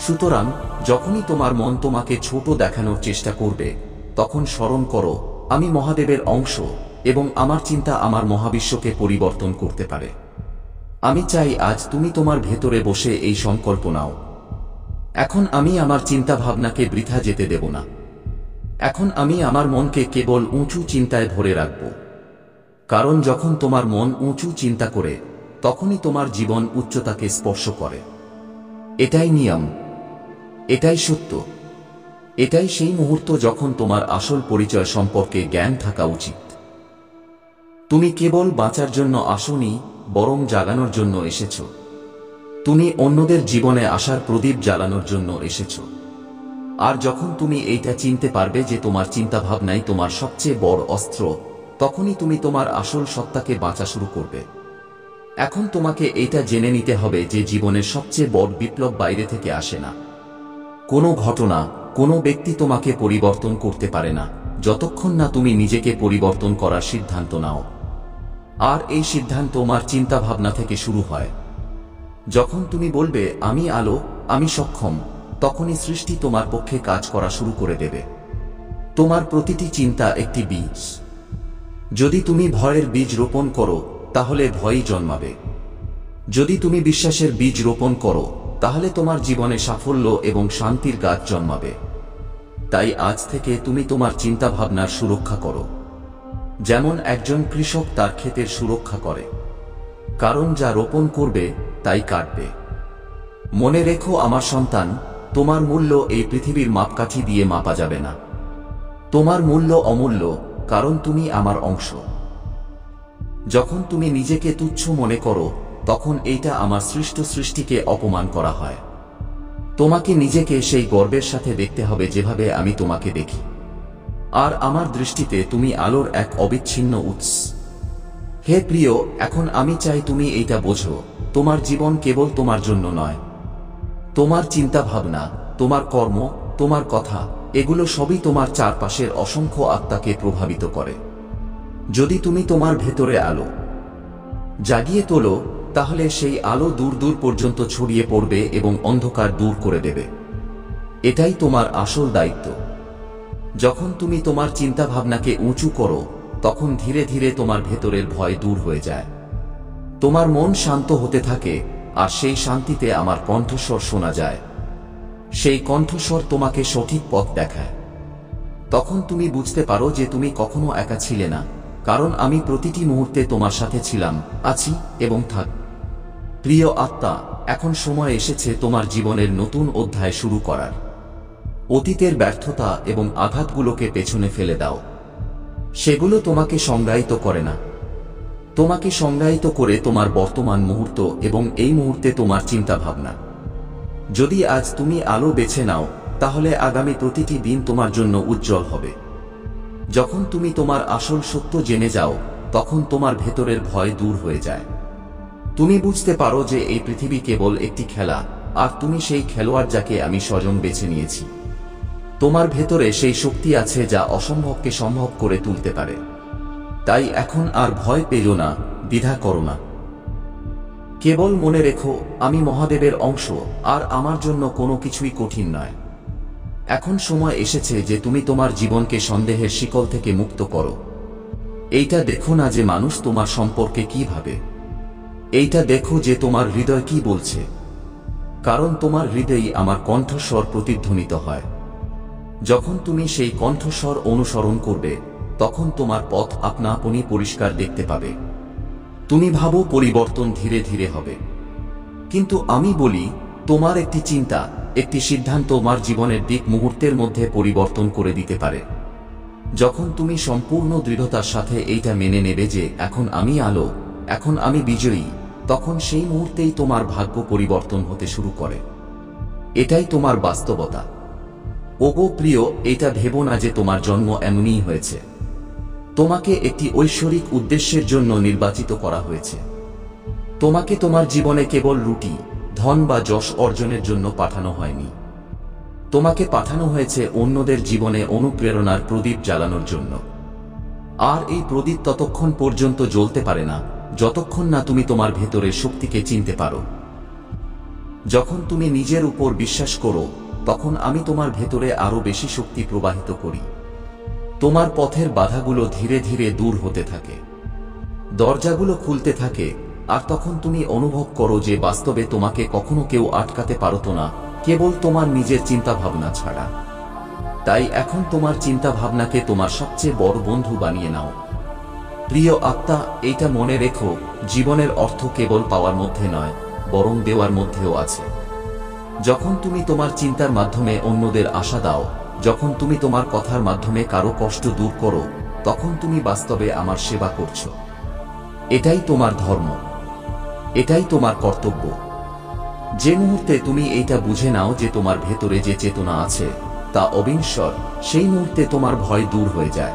সুতরাং যখনই তোমার মন তোমাকে ছোট দেখানোর চেষ্টা করবে, তখন স্মরণ করো, আমি মহাদেবের অংশ, এবং আমার চিন্তা আমার মহাবিশ্বকে পরিবর্তন করতে পারে। আমি চাই আজ তুমি তোমার ভেতরে বসে এই সংকল্প নাও। এখন আমি আমার চিন্তা ভাবনাকে বৃথা যেতে দেব না। এখন আমি আমার মনকে কেবল উঁচু চিন্তায় ভরে রাখব। কারণ যখন তোমার মন উঁচু চিন্তা করে, তখনই তোমার জীবন উচ্চতাকে স্পর্শ করে। এটাই নিয়ম, এটাই সত্য, এটাই সেই মুহূর্ত যখন তোমার আসল পরিচয় সম্পর্কে জ্ঞান থাকা উচিত। তুমি কেবল বাঁচার জন্য আসোনি, বরং জাগানোর জন্য এসেছ। তুমি অন্যদের জীবনে আসার প্রদীপ জ্বালানোর জন্য এসেছ। আর যখন তুমি এইটা চিনতে পারবে যে তোমার চিন্তাভাবনাই তোমার সবচেয়ে বড় অস্ত্র, তখনই তুমি তোমার আসল সত্তাকে বাঁচা শুরু করবে। এখন তোমাকে এইটা জেনে নিতে হবে যে জীবনের সবচেয়ে বড় বিপ্লব বাইরে থেকে আসে না। কোনো ঘটনা, কোনো ব্যক্তি তোমাকে পরিবর্তন করতে পারে না, যতক্ষণ না তুমি নিজেকে পরিবর্তন করার সিদ্ধান্ত নাও। আর এই সিদ্ধান্ত তোমার চিন্তাভাবনা থেকে শুরু হয়। যখন তুমি বলবে আমি আলো, আমি সক্ষম, তখনই সৃষ্টি তোমার পক্ষে কাজ করা শুরু করে দেবে। তোমার প্রতিটি চিন্তা একটি বীজ। যদি তুমি ভয়ের বীজ রোপণ করো, তাহলে ভয়ই জন্মাবে। যদি তুমি বিশ্বাসের বীজ রোপণ করো, তাহলে তোমার জীবনে সাফল্য এবং শান্তির গাছ জন্মাবে। তাই আজ থেকে তুমি তোমার চিন্তাভাবনার সুরক্ষা করো, যেমন একজন কৃষক তার ক্ষেতের সুরক্ষা করে। কারণ যা রোপণ করবে তাই কাটবে। মনে রেখো আমার সন্তান, তোমার মূল্য এই পৃথিবীর মাপকাঠি দিয়ে মাপা যাবে না। তোমার মূল্য অমূল্য, কারণ তুমি আমার অংশ। যখন তুমি নিজেকে তুচ্ছ মনে করো, তখন এইটা আমার সৃষ্ট সৃষ্টিকে অপমান করা হয়। তোমাকে নিজেকে সেই গর্বের সাথে দেখতে হবে যেভাবে আমি তোমাকে দেখি। আর আমার দৃষ্টিতে তুমি আলোর এক অবিচ্ছিন্ন উৎস। হে প্রিয়, এখন আমি চাই তুমি এইটা বোঝো, তোমার জীবন কেবল তোমার জন্য নয়। তোমার চিন্তা ভাবনা, তোমার কর্ম, তোমার কথা, এগুলো সবই তোমার চারপাশের অসংখ্য আত্মাকে প্রভাবিত করে। যদি তুমি তোমার ভেতরে আলো জাগিয়ে তোলো, তাহলে সেই আলো দূর দূর পর্যন্ত ছড়িয়ে পড়বে এবং অন্ধকার দূর করে দেবে। এটাই তোমার আসল দায়িত্ব। যখন তুমি তোমার চিন্তা ভাবনাকে উঁচু করো, তখন ধীরে ধীরে তোমার ভেতরের ভয় দূর হয়ে যায়। তোমার মন শান্ত হতে থাকে, আর সেই শান্তিতে আমার কণ্ঠস্বর শোনা যায়। সেই কণ্ঠস্বর তোমাকে সঠিক পথ দেখায়। তখন তুমি বুঝতে পারো যে তুমি কখনো একা ছিলে না, কারণ আমি প্রতিটি মুহূর্তে তোমার সাথে ছিলাম, আছি এবং থাক। প্রিয় আত্মা, এখন সময় এসেছে তোমার জীবনের নতুন অধ্যায় শুরু করার। অতীতের ব্যর্থতা এবং আঘাতগুলোকে পেছনে ফেলে দাও। সেগুলো তোমাকে সংজ্ঞায়িত করে না। তোমাকে সংজ্ঞায়িত করে তোমার বর্তমান মুহূর্ত এবং এই মুহূর্তে তোমার চিন্তা ভাবনা। যদি আজ তুমি আলো বেছে নাও, তাহলে আগামী প্রতিটি দিন তোমার জন্য উজ্জ্বল হবে। যখন তুমি তোমার আসল সত্য জেনে যাও, তখন তোমার ভেতরের ভয় দূর হয়ে যায়। তুমি বুঝতে পারো যে এই পৃথিবী কেবল একটি খেলা, আর তুমি সেই খেলোয়াড় যাকে আমি স্বজন বেছে নিয়েছি। তোমার ভেতরে সেই শক্তি আছে যা অসম্ভবকে সম্ভব করে তুলতে পারে। তাই এখন আর ভয় পেও না, দ্বিধা করো না। কেবল মনে রেখো, আমি মহাদেবের অংশ, আর আমার জন্য কোনো কিছুই কঠিন নয়। এখন সময় এসেছে যে তুমি তোমার জীবনকে সন্দেহের শিকল থেকে মুক্ত করো। এইটা দেখো না যে মানুষ তোমার সম্পর্কে কি ভাবে, এইটা দেখো যে তোমার হৃদয় কি বলছে। কারণ তোমার হৃদয়ই আমার কণ্ঠস্বর প্রতিধ্বনিত হয়। যখন তুমি সেই কণ্ঠস্বর অনুসরণ করবে, তখন তোমার পথ আপনা আপনি পরিষ্কার দেখতে পাবে। তুমি ভাবো পরিবর্তন ধীরে ধীরে হবে, কিন্তু আমি বলি, তোমার একটি চিন্তা, একটি সিদ্ধান্ত তোমার জীবনের দিক মুহূর্তের মধ্যে পরিবর্তন করে দিতে পারে। যখন তুমি সম্পূর্ণ দৃঢ়তার সাথে এইটা মেনে নেবে যে এখন আমি আলো, এখন আমি বিজয়ী, তখন সেই মুহূর্তেই তোমার ভাগ্য পরিবর্তন হতে শুরু করে। এটাই তোমার বাস্তবতা। ওগো প্রিয়, এটা ভেবো না যে তোমার জন্ম এমনই হয়েছে। তোমাকে একটি ঐশ্বরিক উদ্দেশ্যের জন্য নির্বাচিত করা হয়েছে। তোমাকে তোমার জীবনে কেবল রুটি, ধন বা যশ অর্জনের জন্য পাঠানো হয়নি। তোমাকে পাঠানো হয়েছে অন্যদের জীবনে অনুপ্রেরণার প্রদীপ জ্বালানোর জন্য। আর এই প্রদীপ ততক্ষণ পর্যন্ত জ্বলতে পারে না, যতক্ষণ না তুমি তোমার ভেতরের শক্তিকে চিনতে পারো। যখন তুমি নিজের উপর বিশ্বাস করো, তখন আমি তোমার ভেতরে আরো বেশি শক্তি প্রবাহিত করি। তোমার পথের বাধাগুলো ধীরে ধীরে দূর হতে থাকে, দরজাগুলো খুলতে থাকে, আর তখন তুমি অনুভব করো যে বাস্তবে তোমাকে কখনো কেউ আটকাতে পারত না, কেবল তোমার নিজের চিন্তা ভাবনা ছাড়া। তাই এখন তোমার চিন্তা ভাবনাকে তোমার সবচেয়ে বড় বন্ধু বানিয়ে নাও। প্রিয় আত্মা, এইটা মনে রেখো, জীবনের অর্থ কেবল পাওয়ার মধ্যে নয়, বরং দেওয়ার মধ্যেও আছে। যখন তুমি তোমার চিন্তার মাধ্যমে অন্যদের আশা দাও, যখন তুমি তোমার কথার মাধ্যমে কারো কষ্ট দূর করো, তখন তুমি বাস্তবে আমার সেবা করছো। এটাই তোমার ধর্ম, এটাই তোমার কর্তব্য। যে মুহূর্তে তুমি এইটা বুঝে নাও যে তোমার ভেতরে যে চেতনা আছে তা অবিনশ্বর, সেই মুহূর্তে তোমার ভয় দূর হয়ে যায়।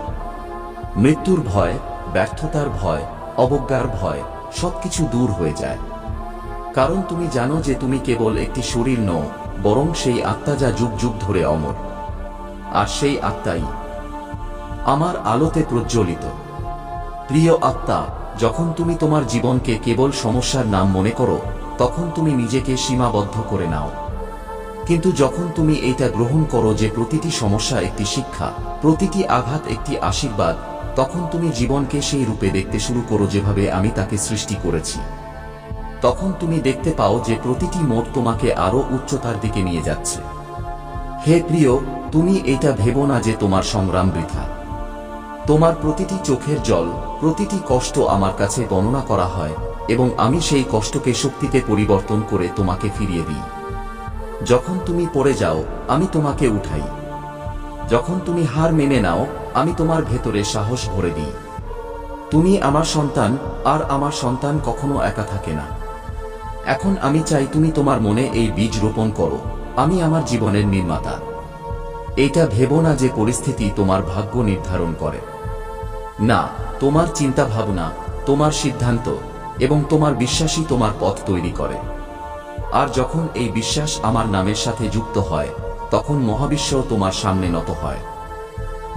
মৃত্যুর ভয়, ব্যর্থতার ভয়, অবজ্ঞার ভয়, সবকিছু দূর হয়ে যায়। কারণ তুমি জানো যে তুমি কেবল একটি শরীর নও, বরং সেই আত্মা যা যুগ যুগ ধরে অমর। আর সেই আত্মাই আমার আলোতে প্রজ্বলিত। প্রিয় আত্মা, যখন তুমি তোমার জীবনকে কেবল সমস্যার নাম মনে করো, তখন তুমি নিজেকে সীমাবদ্ধ করে নাও। কিন্তু যখন তুমি এইটা গ্রহণ করো যে প্রতিটি সমস্যা একটি শিক্ষা, প্রতিটি আঘাত একটি আশীর্বাদ, তখন তুমি জীবনকে সেই রূপে দেখতে শুরু করো যেভাবে আমি তাকে সৃষ্টি করেছি। তখন তুমি দেখতে পাও যে প্রতিটি মোড় তোমাকে আরো উচ্চতার দিকে নিয়ে যাচ্ছে। হে প্রিয়, তুমি এইটা ভেবো না যে তোমার সংগ্রাম বৃথা। তোমার প্রতিটি চোখের জল, প্রতিটি কষ্ট আমার কাছে গণনা করা হয়, এবং আমি সেই কষ্টকে শক্তিতে পরিবর্তন করে তোমাকে ফিরিয়ে দিই। যখন তুমি পড়ে যাও আমি তোমাকে উঠাই, যখন তুমি হার মেনে নাও আমি তোমার ভেতরে সাহস ভরে দিই। তুমি আমার সন্তান, আর আমার সন্তান কখনো একা থাকে না। এখন আমি চাই তুমি তোমার মনে এই বীজ রোপণ করো, আমি আমার জীবনের নির্মাতা। এইটা ভেবো না যে পরিস্থিতি তোমার ভাগ্য নির্ধারণ করে। না, তোমার চিন্তা ভাবনা, তোমার সিদ্ধান্ত এবং তোমার বিশ্বাসই তোমার পথ তৈরি করে। আর যখন এই বিশ্বাস আমার নামের সাথে যুক্ত হয় তখন মহাবিশ্ব তোমার সামনে নত হয়।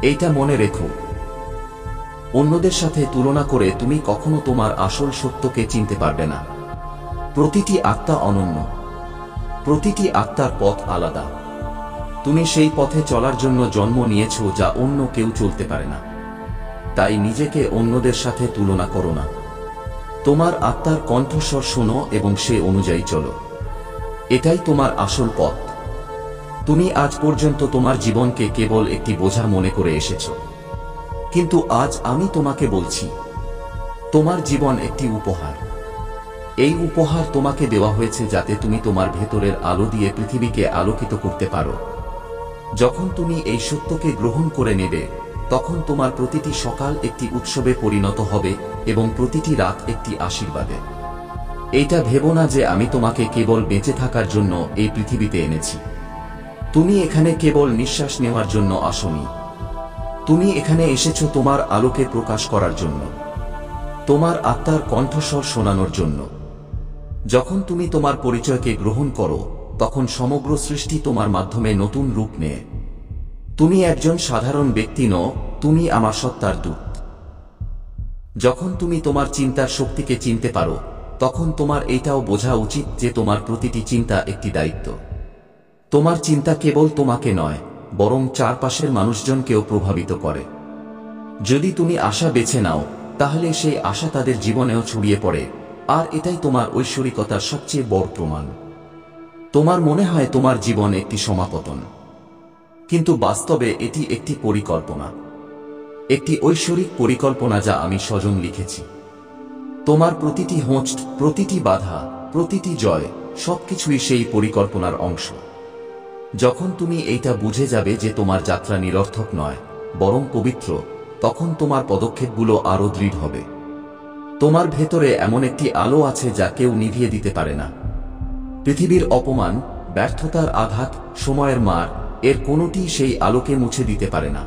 এইটা মনে রেখো, অন্যদের সাথে তুলনা করে তুমি কখনো তোমার আসল সত্যকে চিনতে পারবে না। প্রতিটি আত্মা অনন্য, প্রতিটি আত্মার পথ আলাদা। তুমি সেই পথে চলার জন্য জন্ম নিয়েছো যা অন্য কেউ চলতে পারে না। তাই নিজেকে অন্যদের সাথে তুলনা করো না। তোমার আত্মার কণ্ঠস্বর শোনো এবং সে অনুযায়ী চলো। এটাই তোমার আসল পথ। তুমি আজ পর্যন্ত তোমার জীবনকে কেবল একটি বোঝা মনে করে এসেছো, কিন্তু আজ আমি তোমাকে বলছি তোমার জীবন একটি উপহার। এই উপহার তোমাকে দেওয়া হয়েছে যাতে তুমি তোমার ভেতরের আলো দিয়ে পৃথিবীকে আলোকিত করতে পারো। যখন তুমি এই সত্যকে গ্রহণ করে নেবে তখন তোমার প্রতিটি সকাল একটি উৎসবে পরিণত হবে এবং প্রতিটি রাত একটি আশীর্বাদে। এইটা ভেবো না যে আমি তোমাকে কেবল বেঁচে থাকার জন্য এই পৃথিবীতে এনেছি। তুমি এখানে কেবল নিঃশ্বাস নেওয়ার জন্য আসোনি। তুমি এখানে এসেছো তোমার আলোকে প্রকাশ করার জন্য, তোমার আত্মার কণ্ঠস্বর শোনানোর জন্য। যখন তুমি তোমার পরিচয়কে গ্রহণ করো তখন সমগ্র সৃষ্টি তোমার মাধ্যমে নতুন রূপ নেয়। তুমি একজন সাধারণ ব্যক্তি নও, তুমি আমার সত্তার দূত। যখন তুমি তোমার চিন্তার শক্তিকে চিনতে পারো তখন তোমার এইটাও বোঝা উচিত যে তোমার প্রতিটি চিন্তা একটি দায়িত্ব। তোমার চিন্তা কেবল তোমাকে নয়, বরং চারপাশের মানুষজনকেও প্রভাবিত করে। যদি তুমি আশা বেছে নাও তাহলে সেই আশা তাদের জীবনেও ছড়িয়ে পড়ে, আর এটাই তোমার ঐশ্বরিকতার সবচেয়ে বড় প্রমাণ। তোমার মনে হয় তোমার জীবন একটি সমাপতন, কিন্তু বাস্তবে এটি একটি পরিকল্পনা, একটি ঐশ্বরিক পরিকল্পনা যা আমি স্বয়ং লিখেছি। তোমার প্রতিটি হোঁচ, প্রতিটি বাধা, প্রতিটি জয় সবকিছুই সেই পরিকল্পনার অংশ। যখন তুমি এইটা বুঝে যাবে যে তোমার যাত্রা নিরর্থক নয় বরং পবিত্র, তখন তোমার পদক্ষেপগুলো আরো দৃঢ় হবে। তোমার ভেতরে এমন একটি আলো আছে যা কেউ নিভিয়ে দিতে পারে না। পৃথিবীর অপমান, ব্যর্থতার আঘাত, সময়ের মার, এর কোনোটি সেই আলোকে মুছে দিতে পারে না।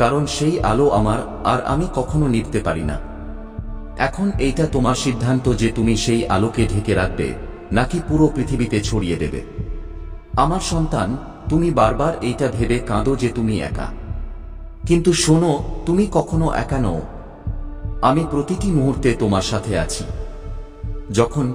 কারণ সেই আলো আমার, আর আমি কখনো নিভতে পারি না। এখন এইটা তোমার সিদ্ধান্ত যে তুমি সেই আলোকে ঢেকে রাখবে নাকি পুরো পৃথিবীতে ছড়িয়ে দেবে। আমার সন্তান, তুমি বারবার এইটা ভেবে কাঁদো যে তুমি একা, কিন্তু শোনো, তুমি কখনো একা নও। আমি প্রতিটি মুহূর্তে তোমার সাথে আছি। যখন